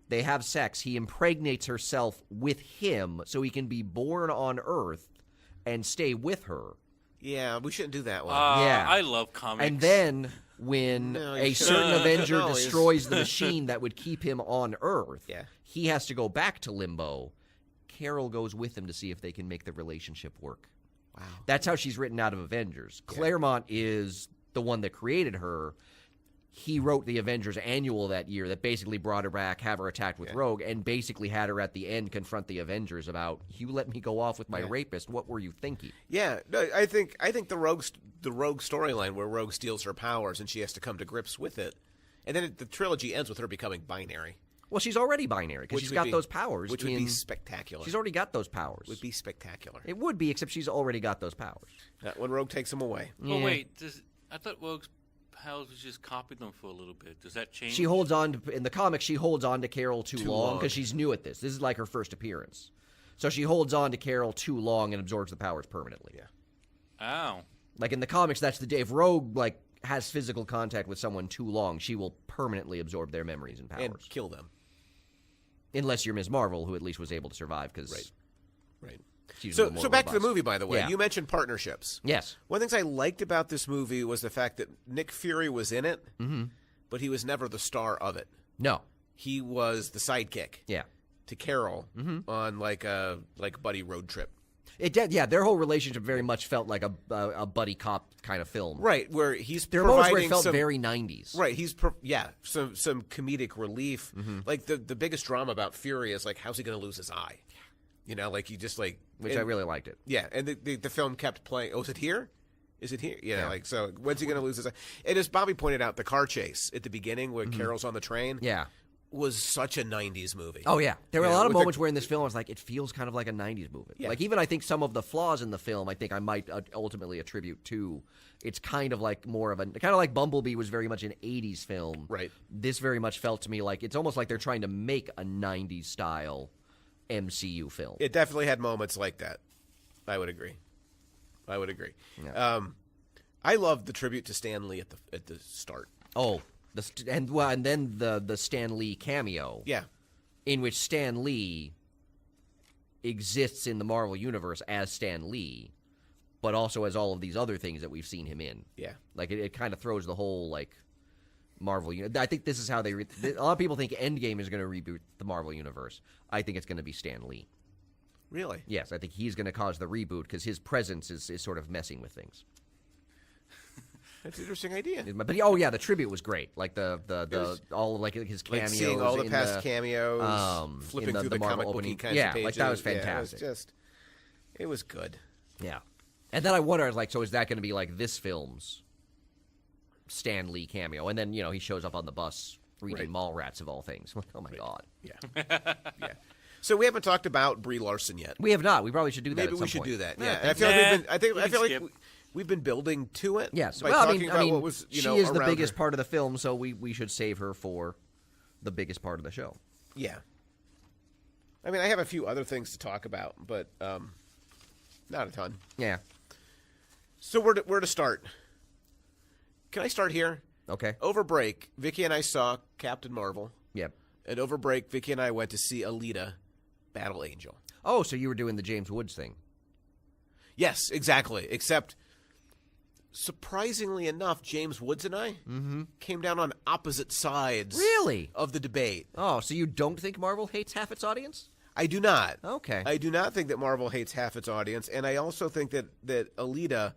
They have sex. He impregnates herself with him so he can be born on Earth and stay with her. Yeah, we shouldn't do that one. Yeah. I love comics. And then when a certain Avenger destroys the machine that would keep him on Earth, he has to go back to Limbo. Carol goes with him to see if they can make the relationship work. Wow. That's how she's written out of Avengers. Claremont is the one that created her. He wrote the Avengers Annual that year that basically brought her back, have her attacked with Rogue, and basically had her at the end confront the Avengers about, you let me go off with my rapist. What were you thinking? Yeah, no, I think the Rogue storyline where Rogue steals her powers and she has to come to grips with it, and then the trilogy ends with her becoming binary. Well, she's already binary because she's got those powers. Which would be spectacular. She's already got those powers. Would be spectacular. It would be, except she's already got those powers. When Rogue takes them away. Oh, wait. I thought Rogue's powers was just copied them for a little bit. Does that change? She holds on to, in the comics, she holds on to Carol too long because she's new at this. This is like her first appearance. So she holds on to Carol too long and absorbs the powers permanently. Yeah. Oh. Like in the comics, that's the day. If Rogue has physical contact with someone too long, she will permanently absorb their memories and powers. And kill them. Unless you're Ms. Marvel, who at least was able to survive because Right. she's So more back to the robust. movie, by the way. Yeah. You mentioned partnerships. Yes. One of the things I liked about this movie was the fact that Nick Fury was in it, but he was never the star of it. No. He was the sidekick Yeah. to Carol on like a buddy road trip. It did. Yeah, their whole relationship very much felt like a buddy cop kind of film. Right, where he's There are moments where providing it felt some very 90s. Right, he's some comedic relief. Like the biggest drama about Fury is like, how's he going to lose his eye? Like he just like, Which I really liked it. Yeah, and the film kept playing. Oh, is it here? Is it here? Yeah. Like, so when's he going to lose his eye? And as Bobby pointed out, the car chase at the beginning where Carol's on the train. Yeah. Was such a 90s movie. Oh, yeah. There were a lot of with moments where in this film I was like, it feels kind of like a 90s movie. Yeah. Like, even I think some of the flaws in the film, I think I might ultimately attribute to, it's kind of like more of a, kind of like Bumblebee was very much an 80s film. Right. This very much felt to me like, it's almost like they're trying to make a 90s style MCU film. It definitely had moments like that. I would agree. Yeah. I loved the tribute to Stan Lee at the start. Oh, And then the Stan Lee cameo. Yeah. In which Stan Lee exists in the Marvel Universe as Stan Lee, but also as all of these other things that we've seen him in. Yeah. Like, it kind of throws the whole, like, Marvel universe. I think this is how they... a lot of people think Endgame is going to reboot the Marvel Universe. I think it's going to be Stan Lee. Really? Yes, I think he's going to cause the reboot because his presence is sort of messing with things. That's an interesting idea. But the tribute was great. Like all like his cameos, like seeing all the past cameos, flipping through the comic booky kinds of pages. Like that was fantastic. Yeah, it was good. Yeah, and then I wonder, like, so is that going to be like this film's Stan Lee cameo? And then he shows up on the bus reading Mallrats of all things. Like, oh my god. Yeah. Yeah. So we haven't talked about Brie Larson yet. We have not. We probably should do that. Maybe we should point. do that. Yeah. I feel like we've been building to it. Yes. By Well, talking about what was, she is the biggest her. part of the film, so we should save her for the biggest part of the show. Yeah. I mean, I have a few other things to talk about, but not a ton. Yeah. So where to start? Can I start here? Okay. Over break, Vicky and I saw Captain Marvel. Yep. And over break, Vicky and I went to see Alita, Battle Angel. Oh, so you were doing the James Woods thing. Yes, exactly. Except, surprisingly enough, James Woods and I came down on opposite sides Really? of the debate. Oh, so you don't think Marvel hates half its audience? I do not. Okay. I do not think that Marvel hates half its audience, and I also think that Alita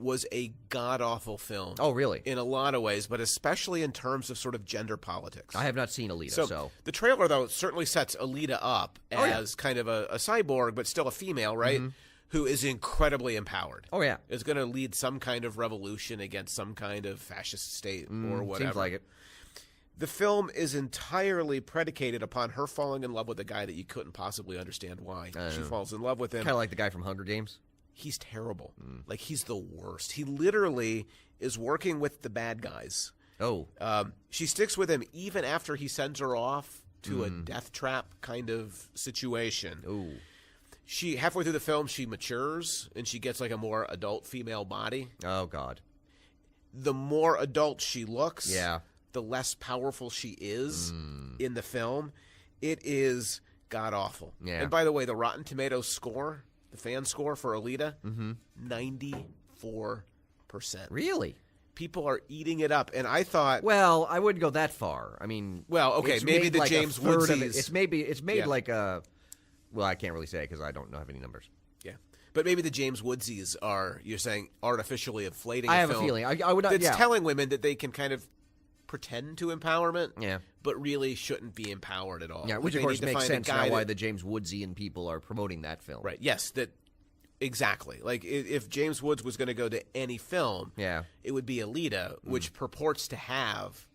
was a god-awful film. Oh, really? In a lot of ways, but especially in terms of sort of gender politics. I have not seen Alita, so. The trailer, though, certainly sets Alita up as kind of a cyborg, but still a female, right? Who is incredibly empowered. Oh, yeah. Is going to lead some kind of revolution against some kind of fascist state or whatever. Seems like it. The film is entirely predicated upon her falling in love with a guy that you couldn't possibly understand why. She falls in love with him. Kind of like the guy from Hunger Games. He's terrible. Like, he's the worst. He literally is working with the bad guys. Oh. She sticks with him even after he sends her off to a death trap kind of situation. Ooh. She, halfway through the film, she matures, and she gets like a more adult female body. Oh, God. The more adult she looks, Yeah. the less powerful she is in the film. It is god-awful. Yeah. And by the way, the Rotten Tomatoes score, the fan score for Alita, 94%. Really? People are eating it up, and I thought... Well, I wouldn't go that far. I mean... Well, okay, it's maybe made the like James a third of Woodsies... It's made like a... Well, I can't really say because I don't have any numbers. Yeah. But maybe the James Woodsies are, you're saying, artificially inflating I a have film a feeling. I would not... that's Yeah. telling women that they can kind of pretend to empowerment, Yeah. but really shouldn't be empowered at all. Yeah, which They of course need to makes find a sense guy now why that- the James Woodsian people are promoting that film. Right, yes, that... Exactly. Like, if James Woods was going to go to any film, Yeah. it would be Alita, which purports to have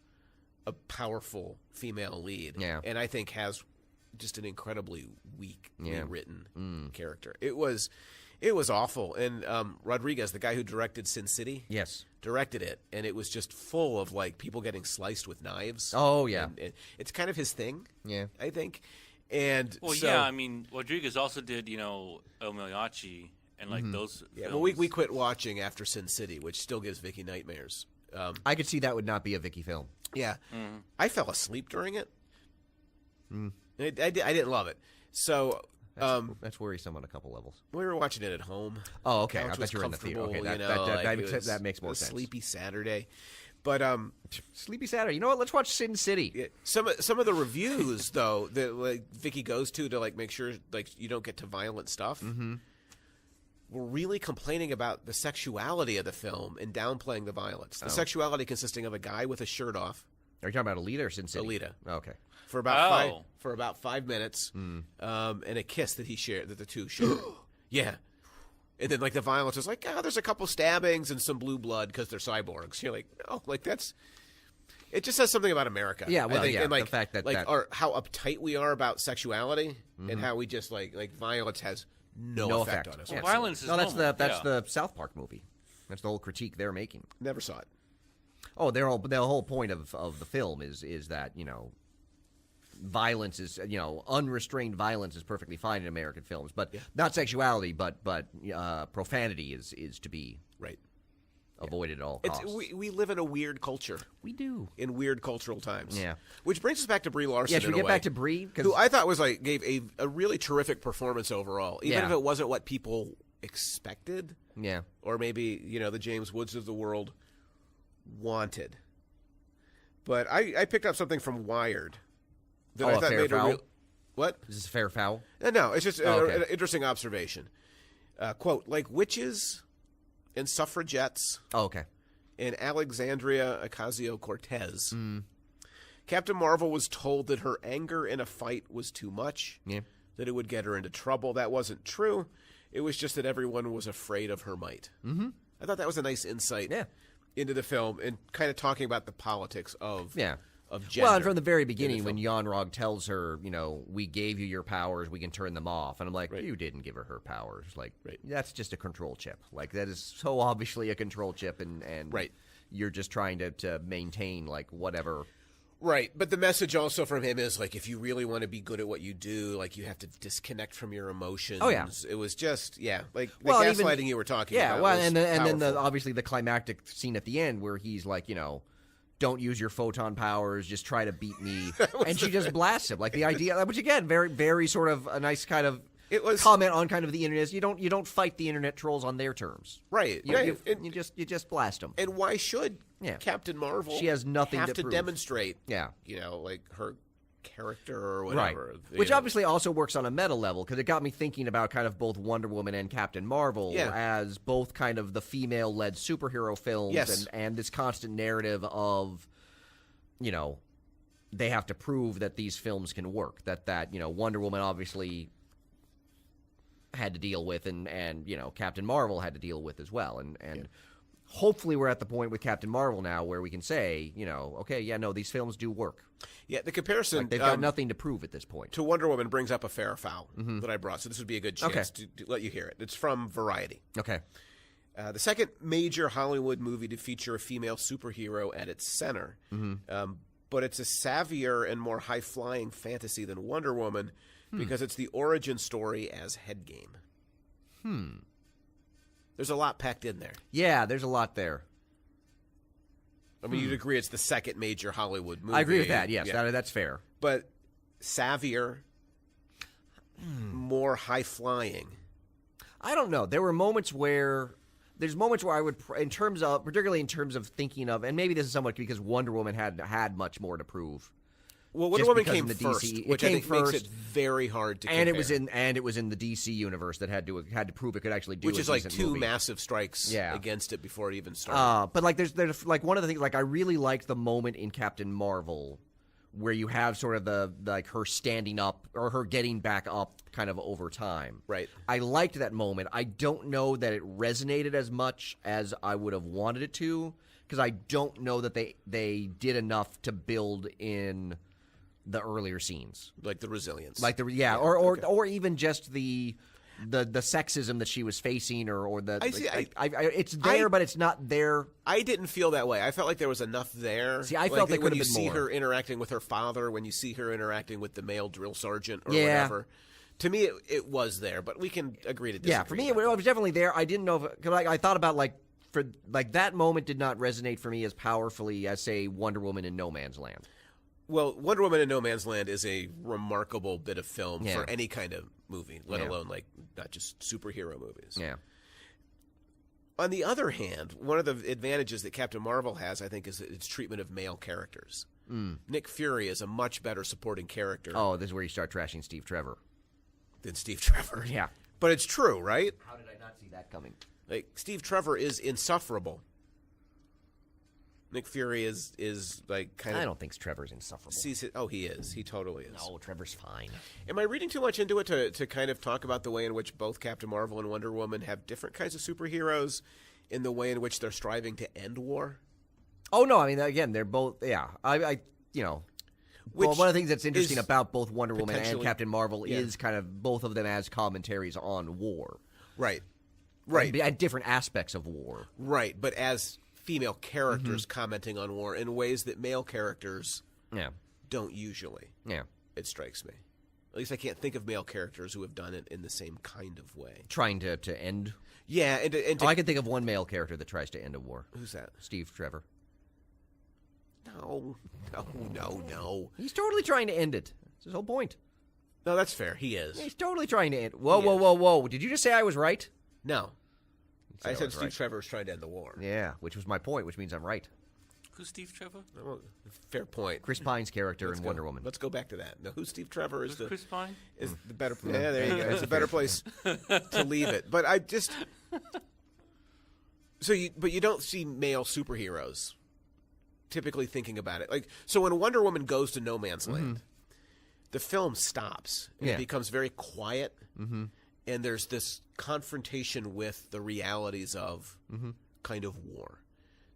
a powerful female lead. Yeah. And I think has just an incredibly weakly Yeah. written character. It was awful. And Rodriguez, the guy who directed Sin City, Yes. directed it, and it was just full of, like, people getting sliced with knives. Oh, yeah. And it's kind of his thing, Yeah. I think. And Well, so, yeah, I mean, Rodriguez also did, El Mariachi and like those. yeah, films. well, we quit watching after Sin City, which still gives Vicky nightmares. I could see that would not be a Vicky film. Yeah, I fell asleep during it. I didn't love it. So That's worrisome on a couple levels. we were watching it at home. Oh, okay. Couch I was thought you were in the theater. Okay, comfortable, that makes more a sense. Sleepy Saturday, but Sleepy Saturday. You know what? Let's watch Sin City. yeah, some of the reviews though that like Vicky goes to like make sure like you don't get to violent stuff. Were really complaining about the sexuality of the film and downplaying the violence. The sexuality consisting of a guy with a shirt off. Are you talking about Alita or Sin City? Alita. Okay. For about Oh. for about 5 minutes, and a kiss that the two shared. Yeah, and then like the violence is like, there's a couple stabbings and some blue blood because they're cyborgs. You're like, oh, like that's. It just says something about America. Yeah, well, I think, yeah, and like the fact that- like that- our how uptight we are about sexuality and how we just like violence has no effect on us. Yeah. whatsoever. Violence is No, that's normal, the South Park movie. That's the whole critique they're making. Never saw it. Oh, the whole point of the film is that violence is unrestrained violence is perfectly fine in American films, but not sexuality, but profanity is to be Right. avoided at all costs. We live in a weird culture. We do. In weird cultural times. Yeah. Which brings us back to Brie Larson. Yeah, should we get back to Brie? Who I thought was gave a really terrific performance overall, even if it wasn't what people expected. Yeah. Or maybe, the James Woods of the world wanted. But I picked up something from Wired that I thought fair made foul? a real. What? Is this a fair foul? No, it's just okay. an interesting observation. Quote, like witches and suffragettes Okay. in Alexandria Ocasio-Cortez, Captain Marvel was told that her anger in a fight was too much, that it would get her into trouble. That wasn't true. It was just that everyone was afraid of her might. Mm-hmm. I thought that was a nice insight into the film and kind of talking about the politics of gender. Well, and from the very beginning, when Yon-Rogg tells her, we gave you your powers, we can turn them off. And I'm like, you didn't give her powers. Like, that's just a control chip. Like, that is so obviously a control chip, and you're just trying to maintain, like, whatever. Right, but the message also from him is, like, if you really want to be good at what you do, like, you have to disconnect from your emotions. Oh, yeah. It was just, like, the gaslighting you were talking about. Yeah, well, was and then powerful. obviously the climactic scene at the end where he's like, don't use your photon powers, just try to beat me. And she just blasts him. Like, the idea, which again, very, very sort of a nice kind of comment on kind of the internet. You don't fight the internet trolls on their terms. Right. You just blast them. And why should Captain Marvel She has nothing have to prove. demonstrate, like her character or whatever. Right. Which obviously also works on a meta level, because it got me thinking about kind of both Wonder Woman and Captain Marvel as both kind of the female-led superhero films and this constant narrative of, they have to prove that these films can work. That Wonder Woman obviously had to deal with and Captain Marvel had to deal with as well. And hopefully we're at the point with Captain Marvel now where we can say, these films do work. Yeah, the comparison... Like, they've got nothing to prove at this point. To Wonder Woman brings up a fair foul that I brought, so this would be a good chance to let you hear it. It's from Variety. Okay. The second major Hollywood movie to feature a female superhero at its center. But it's a savvier and more high-flying fantasy than Wonder Woman because it's the origin story as head game. There's a lot packed in there. Yeah, there's a lot there. I mean, you'd agree it's the second major Hollywood movie. I agree with that, yes. Yeah. That's fair. But savvier, more high-flying. I don't know. There were moments where... There's moments where I would, particularly in terms of thinking of, and maybe this is somewhat because Wonder Woman had much more to prove. Well, Wonder Woman came the first, DC, which I think makes it very hard to compare. And it was in the DC universe that had to prove it could actually do. Which is like two movie. massive strikes against it before it even started. But like there's like one of the things, like I really liked the moment in Captain Marvel where you have sort of the like her standing up or her getting back up kind of over time. Right. I liked that moment. I don't know that it resonated as much as I would have wanted it to, because I don't know that they did enough to build in the earlier scenes, like the resilience, or even just the sexism that she was facing, or the it's there, but it's not there. I didn't feel that way. I felt like there was enough there. See, I felt like when you see more. her interacting with her father, when you see her interacting with the male drill sergeant or whatever. To me, it was there, but we can agree to disagree. Yeah, for me, it was definitely there. I didn't know because I thought about that moment did not resonate for me as powerfully as, say, Wonder Woman in No Man's Land. Well, Wonder Woman in No Man's Land is a remarkable bit of film for any kind of movie, let alone like not just superhero movies. Yeah. On the other hand, one of the advantages that Captain Marvel has, I think, is its treatment of male characters. Nick Fury is a much better supporting character. Oh, this is where you start trashing Steve Trevor. Than Steve Trevor. Yeah. But it's true, right? How did I not see that coming? Like, Steve Trevor is insufferable. Nick Fury is like kind of... I don't think Trevor's insufferable. He is. He totally is. No, Trevor's fine. Am I reading too much into it to kind of talk about the way in which both Captain Marvel and Wonder Woman have different kinds of superheroes in the way in which they're striving to end war? Oh, no. I mean, again, they're both... Yeah. Well, one of the things that's interesting about both Wonder Woman and Captain Marvel is kind of both of them as commentaries on war. Right. At different aspects of war. Right, but as female characters commenting on war in ways that male characters don't usually. Yeah. It strikes me. At least I can't think of male characters who have done it in the same kind of way. Trying to end. Yeah, and I can think of one male character that tries to end a war. Who's that? Steve Trevor. No. He's totally trying to end it. That's his whole point. No, that's fair. He is. He's totally trying to end. Whoa. Did you just say I was right? No. I said was Steve right. Trevor was trying to end the war. Yeah, which was my point, which means I'm right. Who's Steve Trevor? Well, fair point. Chris Pine's character Let's in go. Wonder Woman. Let's go back to that. Now, who's Steve Trevor is Chris Pine? is the better. Yeah, there you go. It's a better place to leave it. But I just but you don't see male superheroes typically thinking about it. Like, so when Wonder Woman goes to no man's land, the film stops and it becomes very quiet, and there's this confrontation with the realities of kind of war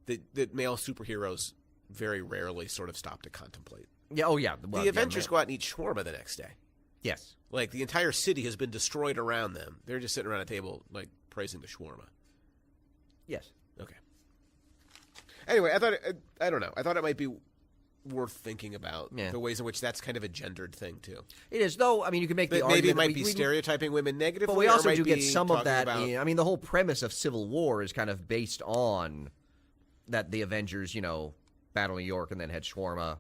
that male superheroes very rarely sort of stop to contemplate. Yeah. Oh, yeah. Well, The Avengers go out and eat shawarma the next day. Yes. Like, the entire city has been destroyed around them. They're just sitting around a table, like, praising the shawarma. Yes. Okay. Anyway, I don't know. I thought it might be worth thinking about the ways in which that's kind of a gendered thing, too. It is, though. I mean, you can make the argument. Maybe it might be stereotyping women negatively. But we also or do might get be some of talking that. about- I mean, the whole premise of Civil War is kind of based on that the Avengers, battled New York and then had shawarma,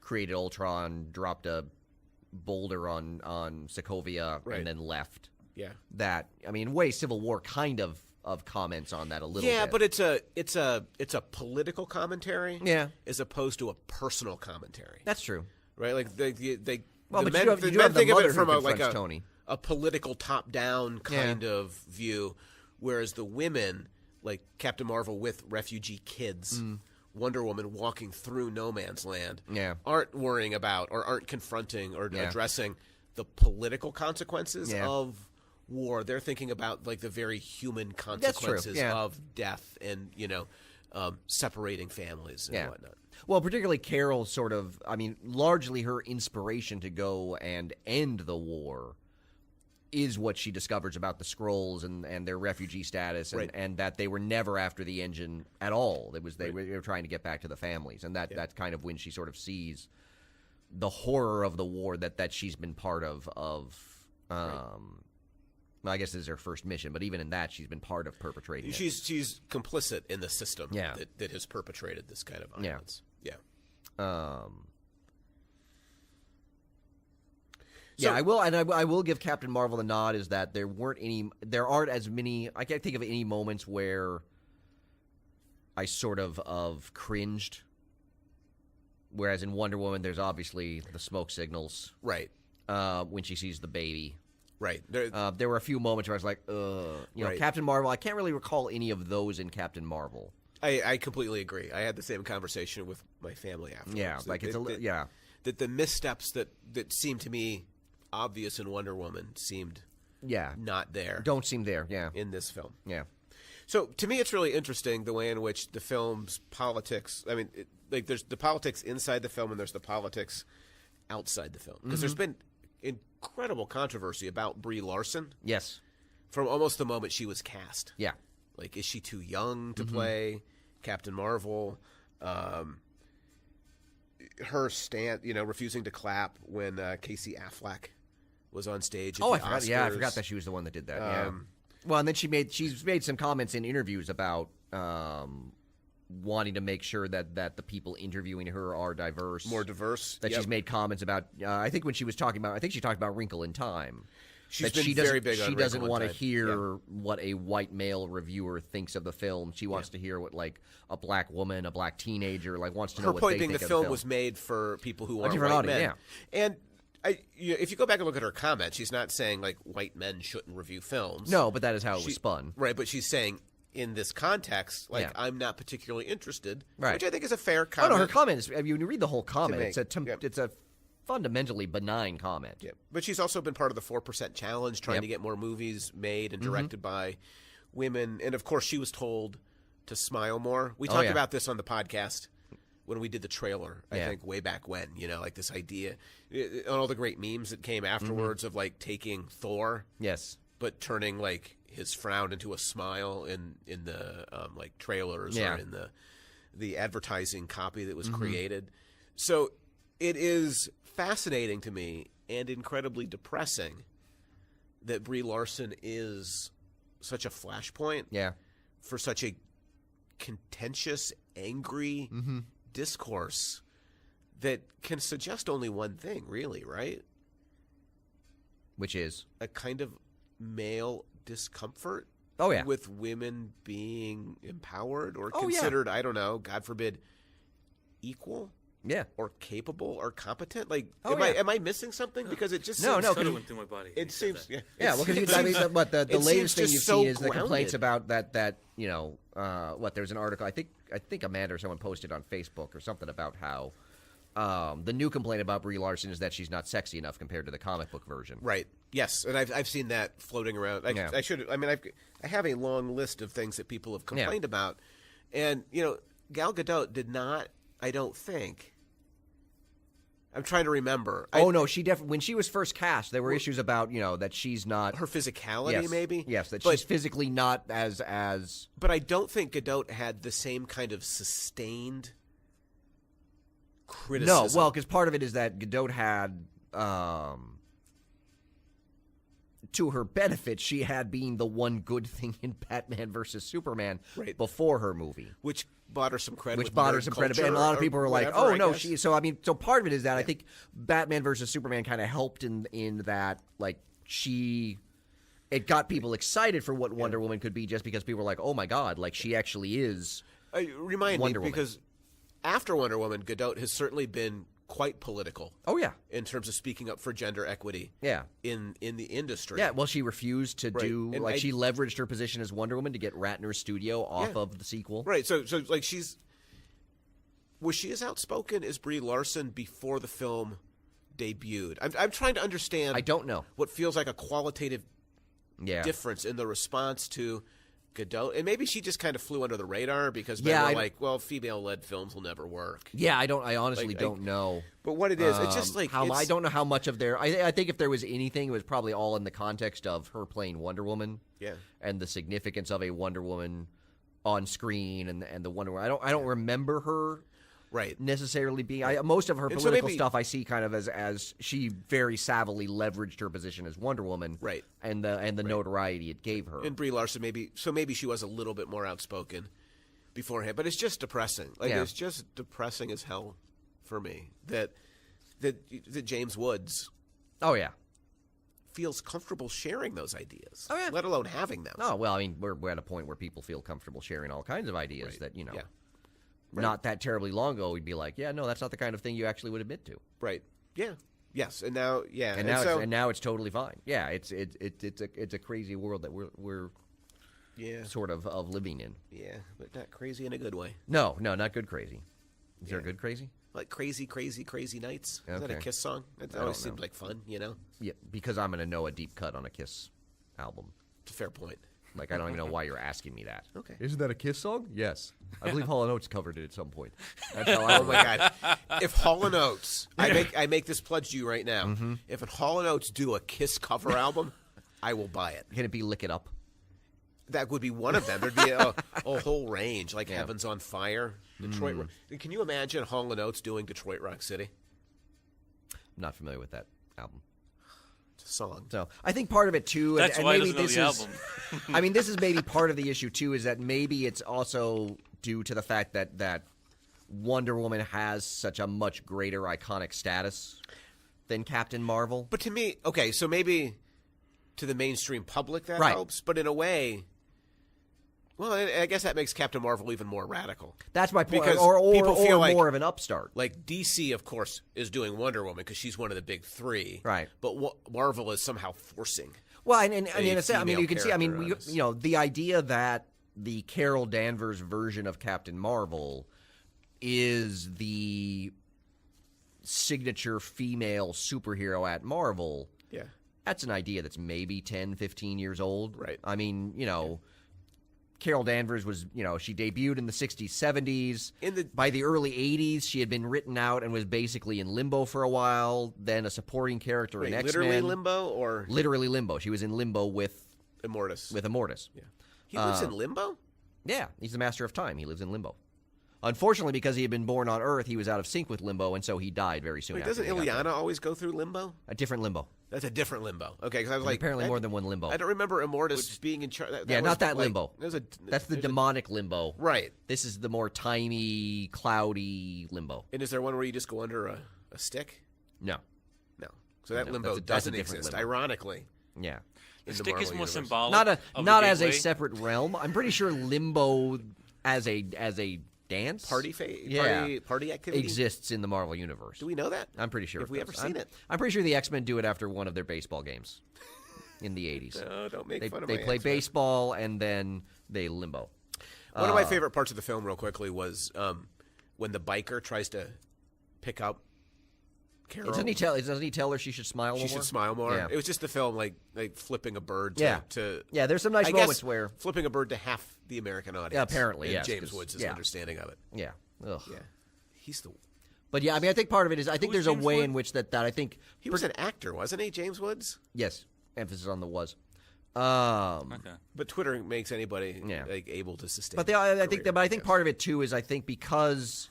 created Ultron, dropped a boulder on Sokovia, Right. and then left. Yeah. That, I mean, in a way, Civil War kind of comments on that a little bit. Yeah, but it's a political commentary, as opposed to a personal commentary. That's true. Right? Like Well, the but men, you have the the men think of mother it from who a confronts Tony. a political top-down kind of view, whereas the women, like Captain Marvel with refugee kids, Wonder Woman walking through no man's land, aren't worrying about or aren't confronting or addressing the political consequences of war. They're thinking about like the very human consequences of death and separating families and whatnot. Well, particularly Carol sort of, I mean, largely her inspiration to go and end the war is what she discovers about the Skrulls and their refugee status and that they were never after the engine at all. They were trying to get back to the families. And that's kind of when she sort of sees the horror of the war that she's been part of well, I guess this is her first mission, but even in that, she's been part of perpetrating it. She's complicit in the system that has perpetrated this kind of violence. I will give Captain Marvel the nod is that there aren't as many. I can't think of any moments where I sort of cringed. Whereas in Wonder Woman, there's obviously the smoke signals, right? When she sees the baby. Right. There were a few moments where I was like, Captain Marvel. I can't really recall any of those in Captain Marvel. I completely agree. I had the same conversation with my family afterwards. Yeah, like that the missteps that seemed to me obvious in Wonder Woman seemed not there. Don't seem there. Yeah. In this film. Yeah. So to me, it's really interesting the way in which the film's politics. I mean, there's the politics inside the film and there's the politics outside the film because there's been incredible controversy about Brie Larson. Yes. From almost the moment she was cast. Yeah. Like, is she too young to play Captain Marvel? Her refusing to clap when Casey Affleck was on stage at the I forgot. Oscars. Yeah, I forgot that she was the one that did that. Well, and then she's made some comments in interviews about wanting to make sure that the people interviewing her are diverse, more diverse. That she's made comments about. I think when she was talking about, she talked about Wrinkle in Time. She's been very big on She doesn't want to Time. hear what a white male reviewer thinks of the film. She wants to hear what like a black woman, a black teenager, like wants to know her what point they being think the of film was made for people who aren't different white audience, men. And if you go back and look at her comment, she's not saying like white men shouldn't review films. No, but that is how it was spun. Right, but she's saying in this context, like I'm not particularly interested, right. Which I think is a fair comment. Oh no, her comment is. I mean, when you read the whole comment, make. it's a fundamentally benign comment. Yeah, but she's also been part of the 4% Challenge, trying to get more movies made and directed by women. And of course, she was told to smile more. We talked about this on the podcast when we did the trailer. I think way back when, like this idea, on all the great memes that came afterwards of like taking Thor, but turning like his frown into a smile in the like trailers or in the advertising copy that was created. So it is fascinating to me and incredibly depressing that Brie Larson is such a flashpoint for such a contentious, angry discourse that can suggest only one thing, really, right? Which is? A kind of male discomfort with women being empowered or considered, I don't know, God forbid, equal? Yeah. Or capable or competent? Like, am I missing something? Because it just seems... No, it went through my body. It seems... Yeah, well, because I mean, the latest thing you've seen is the complaints about that there's an article, I think Amanda or someone posted on Facebook or something about how the new complaint about Brie Larson is that she's not sexy enough compared to the comic book version. Right. Yes, and I've seen that floating around. I have a long list of things that people have complained about. And, Gal Gadot did not, I don't think... I'm trying to remember. No, she definitely. When she was first cast, there were issues about that she's not her physicality, maybe. Yes, she's physically not as. But I don't think Gadot had the same kind of sustained criticism. No, well, because part of it is that Gadot had, to her benefit, she had been the one good thing in Batman versus Superman before her movie, which bought her some credit. And a lot of people were like, "Oh no, she." So I mean, so part of it is that I think Batman versus Superman kind of helped in that, like it got people excited for what Wonder Woman could be, just because people were like, "Oh my God, like she actually is." Remind Wonder me, Woman. because after Wonder Woman, Gadot has certainly been quite political. Oh yeah, in terms of speaking up for gender equity. Yeah, in the industry. Yeah, well, she refused to do she leveraged her position as Wonder Woman to get Ratner's studio off of the sequel. Right. So like was she as outspoken as Brie Larson before the film debuted? I'm trying to understand. I don't know what feels like a qualitative difference in the response to Gadot, and maybe she just kind of flew under the radar because men were like, "Well, female-led films will never work." Yeah, I honestly don't know. But what it is, it's just like I don't know how much of their. I think if there was anything, it was probably all in the context of her playing Wonder Woman. Yeah, and the significance of a Wonder Woman on screen and the Wonder Woman. I don't remember her. Necessarily being most of her political stuff I see kind of as she very savvily leveraged her position as Wonder Woman, and the notoriety it gave her. And Brie Larson maybe she was a little bit more outspoken beforehand, but it's just depressing. It's just depressing as hell for me that James Woods, feels comfortable sharing those ideas, let alone having them. Oh well, I mean we're at a point where people feel comfortable sharing all kinds of ideas that not that terribly long ago, we'd be like, yeah, no, that's not the kind of thing you actually would admit to. Right. Yeah. Yes. And now, and now it's totally fine. Yeah. It's a crazy world that we're sort of living in. Yeah, but not crazy in a good way. No, not good crazy. Is there a good crazy? Like Crazy, Crazy, Crazy Nights? Is that a Kiss song? It always seemed like fun, Yeah, because I'm going to know a deep cut on a Kiss album. It's a fair point. Like, I don't even know why you're asking me that. Okay. Isn't that a Kiss song? Yes. I believe Hall & Oates covered it at some point. That's how oh, my God. If Hall & Oates, I make this pledge to you right now. Mm-hmm. If Hall & Oates do a Kiss cover album, I will buy it. Can it be Lick It Up? That would be one of them. There'd be a whole range, like Heaven's on Fire, Detroit. Can you imagine Hall & Oates doing Detroit Rock City? I'm not familiar with that album. Song. So I think part of it too, that's and why maybe I this know is. the album. I mean, this is maybe part of the issue too, is that maybe it's also due to the fact that Wonder Woman has such a much greater iconic status than Captain Marvel. But to me, okay, so maybe to the mainstream public that helps, but in a way. Well, I guess that makes Captain Marvel even more radical. That's my point. Because or people feel like, more of an upstart. Like DC, of course, is doing Wonder Woman because she's one of the big three. Right. But Marvel is somehow forcing. Well, and in a sense, I mean, you can see. I mean, the idea that the Carol Danvers version of Captain Marvel is the signature female superhero at Marvel. Yeah. That's an idea that's maybe 10, 15 years old. Right. I mean, Carol Danvers was, she debuted in the 60s, 70s. By the early 80s, she had been written out and was basically in limbo for a while, then a supporting character in X-Men. Literally limbo or? Literally limbo. She was in limbo with Immortus. With Immortus. Yeah. He lives in limbo? Yeah. He's the master of time. He lives in limbo. Unfortunately, because he had been born on Earth, he was out of sync with Limbo, and so he died very soon Wait, after. doesn't Ileana always go through limbo? A different Limbo. That's a different limbo. Okay, because I was like, Apparently more than one Limbo. I don't remember Immortus being in charge. Yeah, not that Limbo. That's That's the demonic Limbo. Right. This is the more timey, cloudy Limbo. And is there one where you just go under a stick? No. No. So that No, limbo that's a doesn't different exist, limbo. ironically. Yeah. The in stick Marvel is more universe. symbolic. Not as a separate realm. I'm pretty sure Limbo as a dance Party activity exists in the Marvel universe. Do we know that? I'm pretty sure. Have we ever seen it? I'm pretty sure the X-Men do it after one of their baseball games in the 80s. No, don't make fun of They my play X-Men. baseball and then they limbo. One of my favorite parts of the film, real quickly, was when the biker tries to pick up Carol. Doesn't he tell her she should smile more? She should smile more. Yeah. It was just the film, like flipping a bird to, Yeah. to Yeah, there's some nice I moments guess where flipping a bird to half the American audience. Yeah, apparently, in yes, James 'cause- Woods' yeah. understanding of it. Yeah. Ugh. Yeah, he's the. But yeah, I mean I think part of it is I think Who's there's a James way Wood? in which that I think He was an actor, wasn't he, James Woods? yes, emphasis on the was. Okay. But Twitter makes anybody Yeah. like able to sustain. But I think career, but I think yes. part of it too is I think because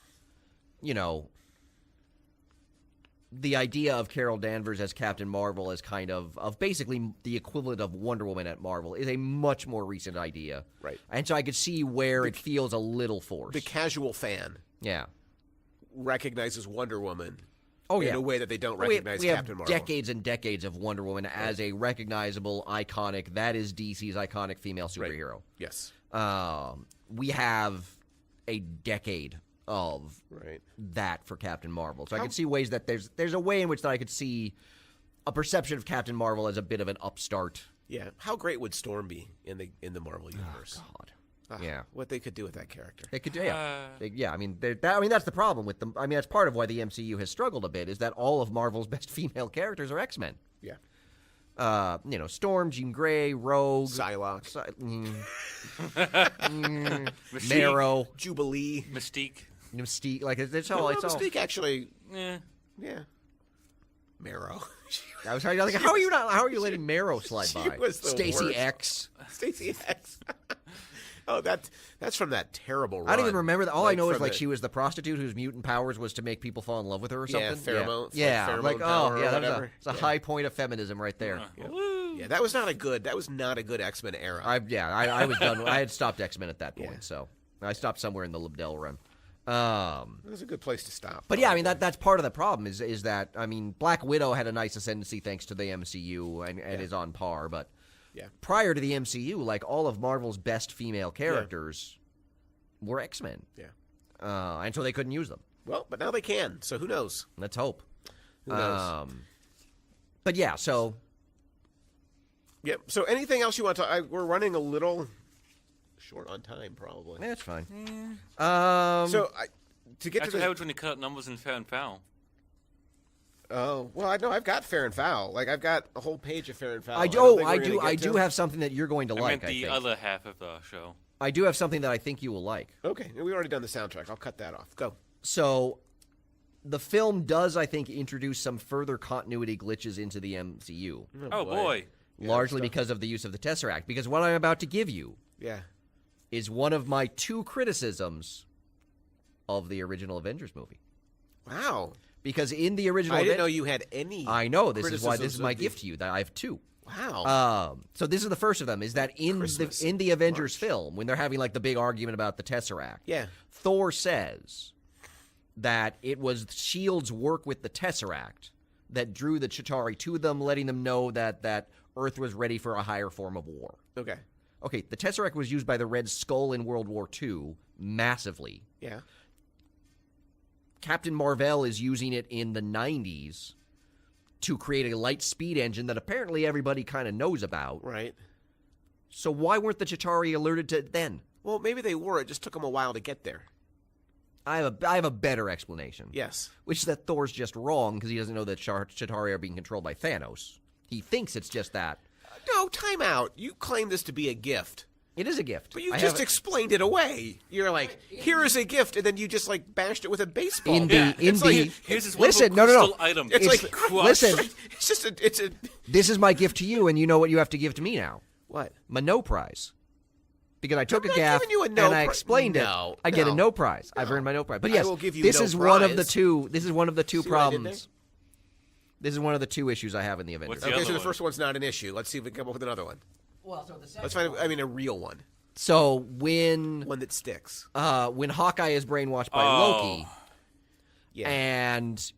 the idea of Carol Danvers as Captain Marvel as kind of basically the equivalent of Wonder Woman at Marvel is a much more recent idea. Right. And so I could see where it feels a little forced. the casual fan yeah. recognizes Wonder Woman. Oh, in yeah. a way that they don't We recognize have Captain Marvel. decades and decades of Wonder Woman as a recognizable, iconic, that is DC's iconic female Right. superhero. Yes. We have a decade of Right. that for Captain Marvel. So I could see ways that there's a way in which that I could see a perception of Captain Marvel as a bit of an upstart. Yeah. How great would Storm be in the Marvel universe? God. Ah, Yeah. What they could do with that character. They could, yeah. I mean, that's the problem with them. I mean, that's part of why the MCU has struggled a bit is that all of Marvel's best female characters are X-Men. Yeah. Storm, Jean Grey, Rogue, Psylocke. Mystique. Marrow, Mystique. Mystique. Like it's Well, all. Mystique actually. Yeah. Yeah. Marrow. I was like, how are you letting Marrow slide She by? was the Stacey worst. X. Stacey X. Oh, that's from that terrible run. I don't even remember that. All I know is from like the- she was the prostitute whose mutant powers was to make people fall in love with her or Yeah, something. pheromone- Yeah, pheromone like power or that was whatever. it's a high point of feminism right there. Yeah, that was not a good X-Men era. I was done. I had stopped X-Men at that point, Yeah. so I stopped somewhere in the Libdell run. It was a good place to stop. But yeah, I mean that's part of the problem is that I mean Black Widow had a nice ascendancy thanks to the MCU and is on par, but Yeah. prior to the MCU, like all of Marvel's best female characters were X-Men, Yeah. and so they couldn't use them. Well, but now they can. So who knows? Let's hope. Who knows? But yeah, so Yep. So anything else you want to? We're running a little short on time, probably. that's fine. So to get That's to what the. happens when you cut out numbers in Fair and Foul. Oh well, I know I've got Fair and Foul. Like I've got a whole page of Fair and Foul. I don't think we're I gonna do. get I to. do have something that you're going to I like. meant the I think. other half of the show. I do have something that I think you will like. Okay, we've already done the soundtrack. I'll cut that off. Go. So, the film does, I think, introduce some further continuity glitches into the MCU, Oh, boy. largely because of the use of the Tesseract. Because what I'm about to give you Yeah. is one of my 2 criticisms of the original Avengers movie. Wow. Because in the original, I didn't know you had any. I know this is why this criticisms is my of the- gift to you. That I have 2. Wow. So this is the first of them. Is that in Christmas the Avengers film when they're having like the big argument about the Tesseract? Yeah. Thor says that it was Shield's work with the Tesseract that drew the Chitauri to them, letting them know that Earth was ready for a higher form of war. Okay. Okay, the Tesseract was used by the Red Skull in World War II massively. Yeah. Captain Marvel is using it in the 90s to create a light speed engine that apparently everybody kind of knows about. Right. So why weren't the Chitauri alerted to it then? Well, maybe they were. It just took them a while to get there. I have a better explanation. Yes. Which is that Thor's just wrong because he doesn't know that Chitauri are being controlled by Thanos. He thinks it's just that. No, time out. You claim this to be a gift. It is a gift. But you I just have- explained it away. You're like, here is a gift, and then you just like bashed it with a baseball. In the- bat. in It's the- like, Here's this Listen, wonderful no. crystal item. it's It's- like crushed. listen. It's just a This is my gift to you, and you know what you have to give to me now. what? My no prize. because I took I'm a not gaff giving you a and no I pri- explained No, it. I get a no. no prize. I've No. earned my no prize. But I yes, will give you this no is one of the prize. two. This is one of the two See what I did problems. This is one of the two issues I have in the Avengers. What's the Okay, other so the one? first one's not an issue. Let's see if we can come up with another one. Well, so the second Let's find, a real one. So when One that sticks. Hawkeye is brainwashed by Oh. Loki, Yeah. and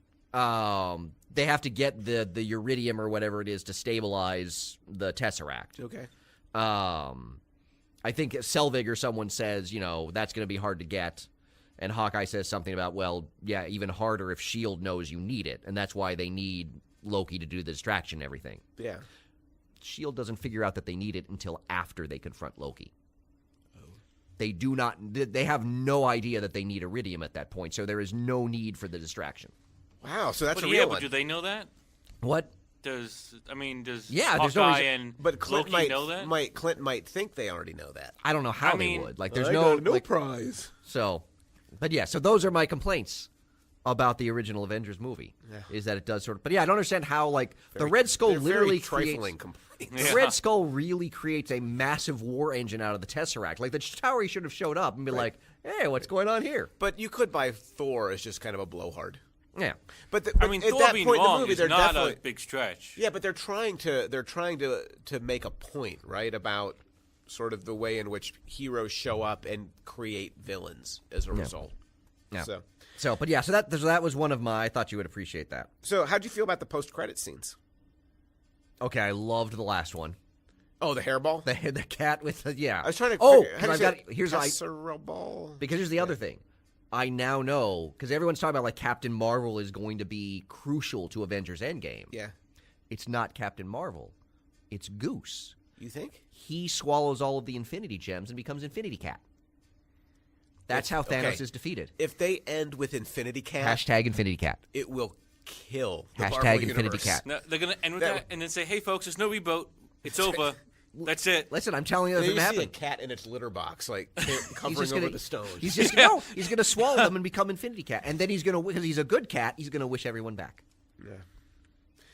they have to get the Iridium or whatever it is to stabilize the Tesseract. Okay. I think Selvig or someone says, that's going to be hard to get. And Hawkeye says something about, well, yeah, even harder if S.H.I.E.L.D. knows you need it. And that's why they need Loki to do the distraction and everything. Yeah. S.H.I.E.L.D. doesn't figure out that they need it until after they confront Loki. They do not, they have no idea that they need Iridium at that point. So there is no need for the distraction. Wow, so that's But a real but one. do they know that? What? Does Yeah, there's no Hawkeye reason- and But Clint Loki know that? Clint might think they already know that. I don't know how I they mean, would. Like, there's I no, got no like, prize. So, but yeah, so those are my complaints about the original Avengers movie. Is that it does sort of, but yeah, I don't understand how like the Red Skull They're literally very creates. trifling complaints. The Yeah. Red Skull really creates a massive war engine out of the Tesseract. Like the Tower, he should have showed up and be like, "Hey, what's going on here?" But you could buy Thor as just kind of a blowhard. Yeah, But, I mean, at Thor that being point in the wrong movie, is they're not definitely a big stretch. yeah, but they're trying to make a point, right, about sort of the way in which heroes show up and create villains as a result. yeah. So, But yeah, so that was one of my. I thought you would appreciate that. so how'd you feel about the post-credit scenes? Okay, I loved the last one. Oh, the hairball. The cat with the I was trying to. Oh, figure, how do I've you got say it? here's I Tesseract. because here's the other thing. I now know because everyone's talking about like Captain Marvel is going to be crucial to Avengers Endgame. Yeah, It's not Captain Marvel. It's Goose. you think? He swallows all of the Infinity Gems and becomes Infinity Cat. That's how Thanos okay. is defeated. If they end with Infinity Cat, Hashtag Infinity Cat. it will kill the Hashtag Marvel Infinity universe. Cat. No, they're gonna end with That- that, and then say, "Hey, folks, there's no reboot. It's over. That's it." Listen, I'm telling you, And that then doesn't you see a happen. cat in its litter box, like He's covering just over gonna, the stones. He's just no. He's gonna swallow them and become Infinity Cat, and then he's gonna because he's a good cat. He's gonna wish everyone back.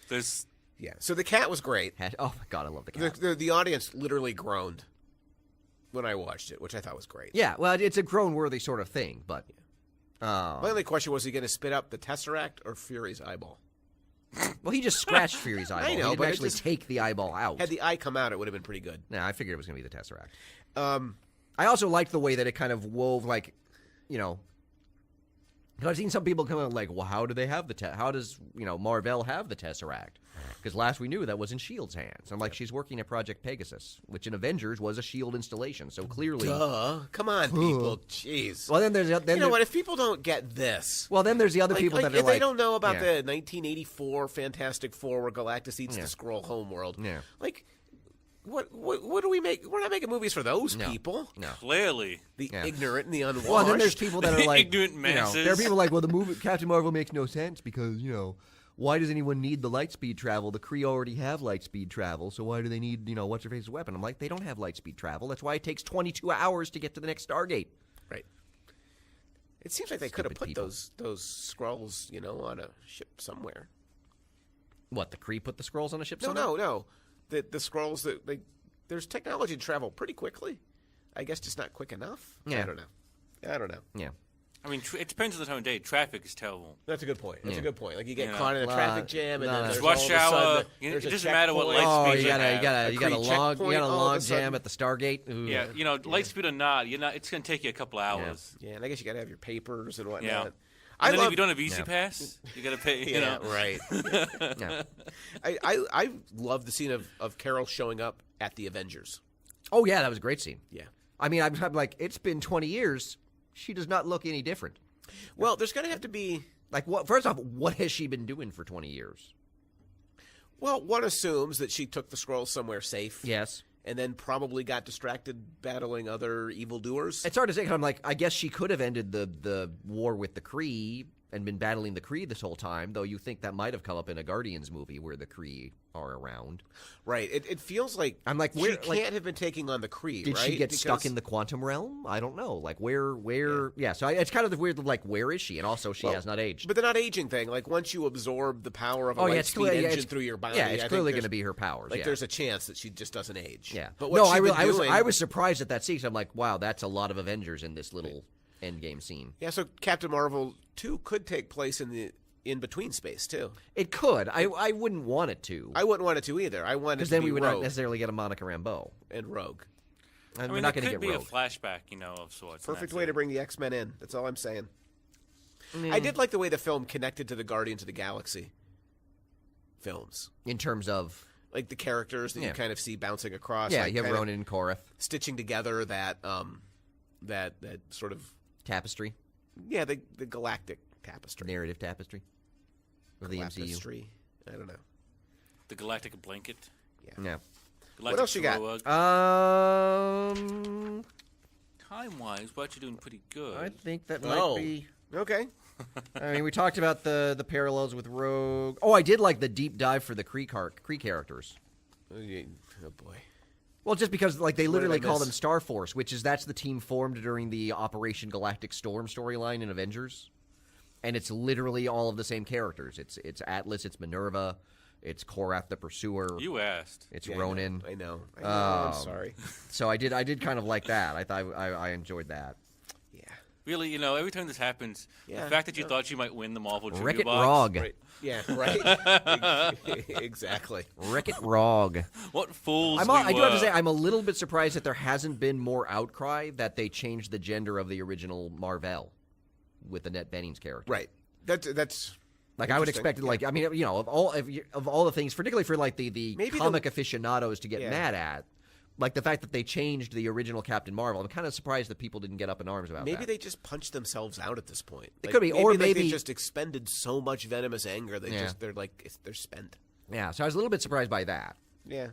There's Yeah. So the cat was great. Oh my god, I love the cat. The audience literally groaned when I watched it, which I thought was great. Yeah, well, it's a groan-worthy sort of thing, but My only question was he going to spit up the Tesseract or Fury's eyeball? well, he just scratched Fury's eyeball. know, he didn't but it actually just- take the eyeball out. Had the eye come out, it would have been pretty good. No, I figured it was going to be the Tesseract. Um, I also liked the way that it kind of wove, like, I've seen some people come out like, well, how do they have how does, Marvel have the Tesseract? Because last we knew that was in S.H.I.E.L.D.'s hands. I'm like, she's working at Project Pegasus, which in Avengers was a S.H.I.E.L.D. installation. So clearly. Come on, people. Jeez. Well, then there's. You know what? If people don't get this. Well, then there's the other people that are if like. they don't know about yeah. the 1984 Fantastic Four where Galactus eats the Skrull homeworld. Yeah. Like, what do we make? We're not making movies for those No. people. No. clearly The Yeah. ignorant and the unwashed. Well, then there's people that are like. Ignorant masses. There are people like, well, the movie Captain Marvel makes no sense because, why does anyone need the light speed travel? The Kree already have light speed travel, so why do they need, what's her face's weapon? I'm like, they don't have light speed travel. That's why it takes 22 hours to get to the next Stargate. Right. It seems like they could have Stupid put people. those scrolls, on a ship somewhere. What, the Kree put the scrolls on a ship? No, somewhere? no. The scrolls that there's technology to travel pretty quickly. I guess just not quick enough. Yeah. I don't know. Yeah. I mean, it depends on the time of day. Traffic is terrible. That's a good point. That's Yeah. a good point. Like you get Yeah. caught in a Well, traffic jam, and no, then no. there's Rush all of a hour, sudden, it there's a doesn't matter what checkpoint. light Oh, speed you got A a Kree log checkpoint all of a log sudden. jam at the Stargate. Ooh. Yeah, light speed or not, it's going to take you a couple hours. Yeah, and I guess you got to have your papers and whatnot. Yeah. And I then love, if you don't have Easy Pass, you got to pay. yeah, right. Yeah. I love the scene of Carol showing up at the Avengers. Oh yeah, that was a great scene. Yeah. I mean, I'm like, it's been 20 years. She does not look any different. Well, there's going to have to be. Like, what? First off, what has she been doing for 20 years? Well, one assumes that she took the scroll somewhere safe. Yes. And then probably got distracted battling other evildoers. It's hard to say. 'Cause I'm like, I guess she could have ended the war with the Kree and been battling the Kree this whole time, though you think that might have come up in a Guardians movie where the Kree are around. Right. It feels like I'm like, she where, can't have been taking on the Kree, did right? she get stuck in the quantum realm? I don't know. Like, where? Yeah, so it's kind of the weird, like, where is she? And also, she has not aged. But the not aging thing, like, once you absorb the power of a light speed engine through your body, yeah, it's clearly going to be her powers. Like, there's a chance that she just doesn't age. Yeah. But what I was surprised at that scene. I'm like, wow, that's a lot of Avengers in this little Endgame scene. Yeah, so Captain Marvel 2 could take place in the in-between space, too. It could. I wouldn't want it to. I wouldn't want it to either. I want it to be because then we would Rogue not necessarily get a Monica Rambeau. and Rogue. And I we're mean, not it going to could get be Rogue. a flashback, of sorts. Perfect way to bring the X-Men in. That's all I'm saying. Mm. I did like the way the film connected to the Guardians of the Galaxy films. In terms of... Like the characters that you kind of see bouncing across. Yeah, like you have kind of Ronan and Korath. stitching together that that sort of Tapestry. the galactic tapestry. Narrative tapestry. Of the MCU. Tapestry. I don't know. The galactic blanket. Yeah. Galactic else you got? rug. Um... Time-wise, but you're doing pretty good. I think that might be... Okay. I mean, we talked about the parallels with Rogue. Oh, I did like the deep dive for the Kree characters. Oh boy. Well, just because like they literally did I call miss? them Star Force, that's the team formed during the Operation Galactic Storm storyline in Avengers, and it's literally all of the same characters. It's Atlas, it's Minerva, it's Korath the Pursuer. You asked. It's Yeah, Ronan. I know. I'm Um, sorry. So I did kind of like that. I thought I enjoyed that. Yeah. Really, every time this happens, Yeah, the fact that you thought you might win the Marvel trivia Wreck-It box. Rog. Right. Yeah. Right. Exactly. Wreck-It Rog. What fools I we do have to were. say, I'm a little bit surprised that there hasn't been more outcry that they changed the gender of the original Marvel with Annette Bening's character. Right. That's Like I would interesting. expect it. Like I mean, of all the things, particularly for like the Maybe comic aficionados to get Yeah. mad at, like the fact that they changed the original Captain Marvel. I'm kind of surprised that people didn't get up in arms about Maybe that. they just punched themselves out at this point. It could be, or like maybe- they just expended so much venomous anger Yeah. they're spent. Yeah, so I was a little bit surprised by that. Yeah.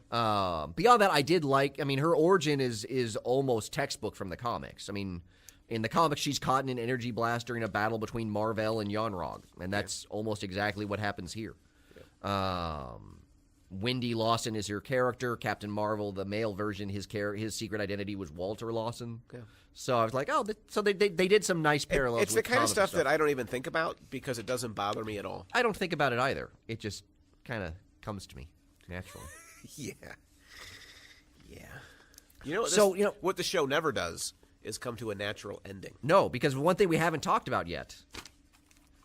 Beyond that, I did like. I mean, her origin is almost textbook from the comics. I mean, in the comics, she's caught in an energy blast during a battle between Mar-Vell and Yon-Rogg, and that's almost exactly what happens here. Wendy Lawson is her character. Captain Marvel, the male version, his secret identity was Walter Lawson. Yeah. So I was like, so they did some nice parallels. It's the with kind of comic stuff that I don't even think about because it doesn't bother me at all. I don't think about it either. It just kind of comes to me naturally. Yeah. You know, So, what the show never does is come to a natural ending. No, because one thing we haven't talked about yet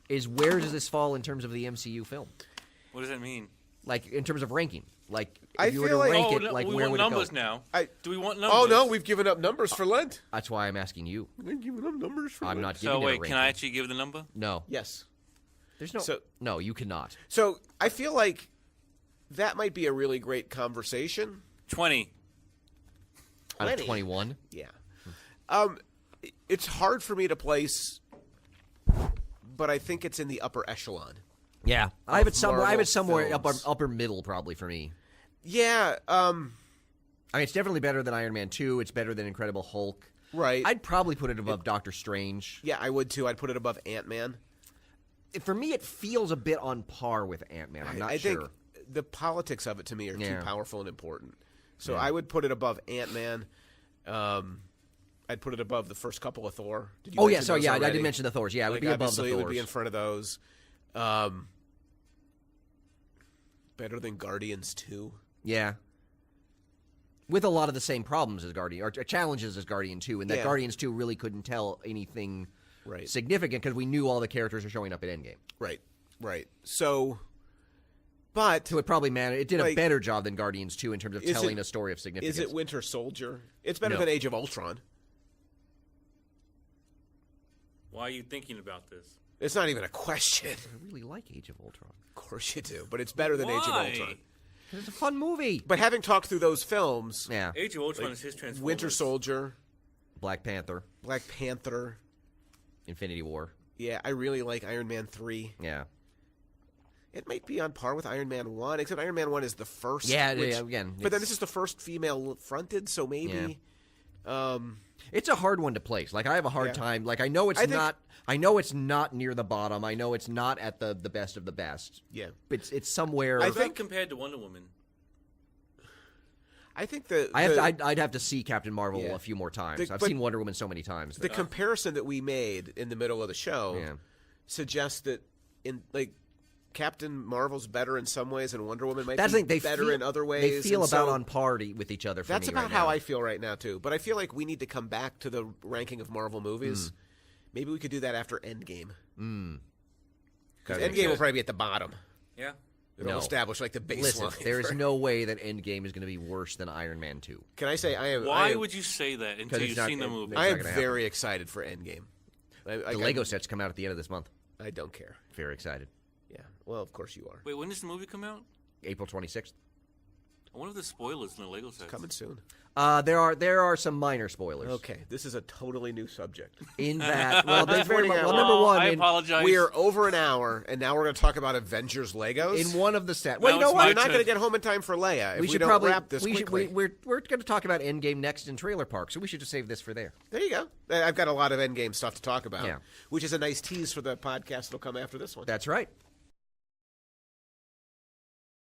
is where does this fall in terms of the MCU film? What does that mean? Like in terms of ranking, like if I you were to feel like- rank Oh, it, no, like we where want would it numbers go? now. Do we want Oh numbers? no, we've given up numbers for Lent. That's why I'm asking you. We've given up numbers for I'm Lent. not giving So it a wait, ranking. can I actually give the number? No, Yes. there's no. So- no, you cannot. So I feel like that might be a really great conversation. 20. Out of 20. 21. Yeah. It's hard for me to place, but I think it's in the upper echelon. Yeah, I have it somewhere. I have it somewhere films. upper middle, probably for me. Yeah. I mean, it's definitely better than Iron Man 2. It's better than Incredible Hulk. Right. I'd probably put it above Doctor Strange. Yeah, I would too. I'd put it above Ant-Man. For me, it feels a bit on par with Ant-Man. I'm not I sure. think the politics of it to me are Yeah. too powerful and important. So I would put it above Ant-Man. I'd put it above the first couple of Thor. Did you Oh, yeah, mention sorry, those yeah, I already? did mention the Thors. Yeah, it would Like, be above the obviously Thors. it would be in front of those. Better than Guardians 2. Yeah. With a lot of the same problems as Guardian, or challenges as Guardian 2, and that Yeah. Guardians 2 really couldn't tell anything Right. significant because we knew all the characters are showing up at Endgame. Right. So, but So it probably it did a Like, better job than Guardians 2 in terms of is telling it- a story of significance. is it Winter Soldier? It's better No. than Age of Ultron. Why are you thinking about this? It's not even a question. I really like Age of Ultron. Of course you do, but it's better than Age of Why? Ultron. It's a fun movie. But having talked through those films, Yeah. Age of Ultron is his Transformers. Winter Soldier, Black Panther, Black Panther, Infinity War. yeah, I really like Iron Man 3. Yeah. It might be on par with Iron Man 1, except Iron Man 1 is the first. Yeah, which- again. But then this is the first female fronted, so maybe. It's a hard one to place. Like I have a hard time. Like I know it's not. I know it's not near the bottom. I know it's not at the best of the best. Yeah, it's somewhere. I think compared to Wonder Woman. I think I'd have to see Captain Marvel a few more times. I've seen Wonder Woman so many times. The comparison that we made in the middle of the show suggests that Captain Marvel's better in some ways, and Wonder Woman might be better in other ways. They feel about on par with each other. That's about how I feel right now too. But I feel like we need to come back to the ranking of Marvel movies. Maybe we could do that after Endgame. Because Endgame will probably be at the bottom. Yeah. It'll establish like the baseline. Listen, there is no way that Endgame is going to be worse than Iron Man 2. Can I say Why would you say that until you've seen the movie? I am very excited for Endgame. The Lego sets come out at the end of this month. I don't care. Very excited. Yeah. Well, of course you are. Wait, when does the movie come out? April 26th. I wonder if the spoilers in the Lego sets. Coming soon. There are some minor spoilers. Okay, this is a totally new subject. In that, number one, I apologize. We are over an hour, and now we're going to talk about Avengers Legos in one of the sets. Well, you know what? We're not going to get home in time for Leia. If we should don't probably wrap this quickly. We're going to talk about Endgame next in Trailer Park, so we should just save this for there. There you go. I've got a lot of Endgame stuff to talk about, Yeah. which is a nice tease for the podcast that'll come after this one. That's right.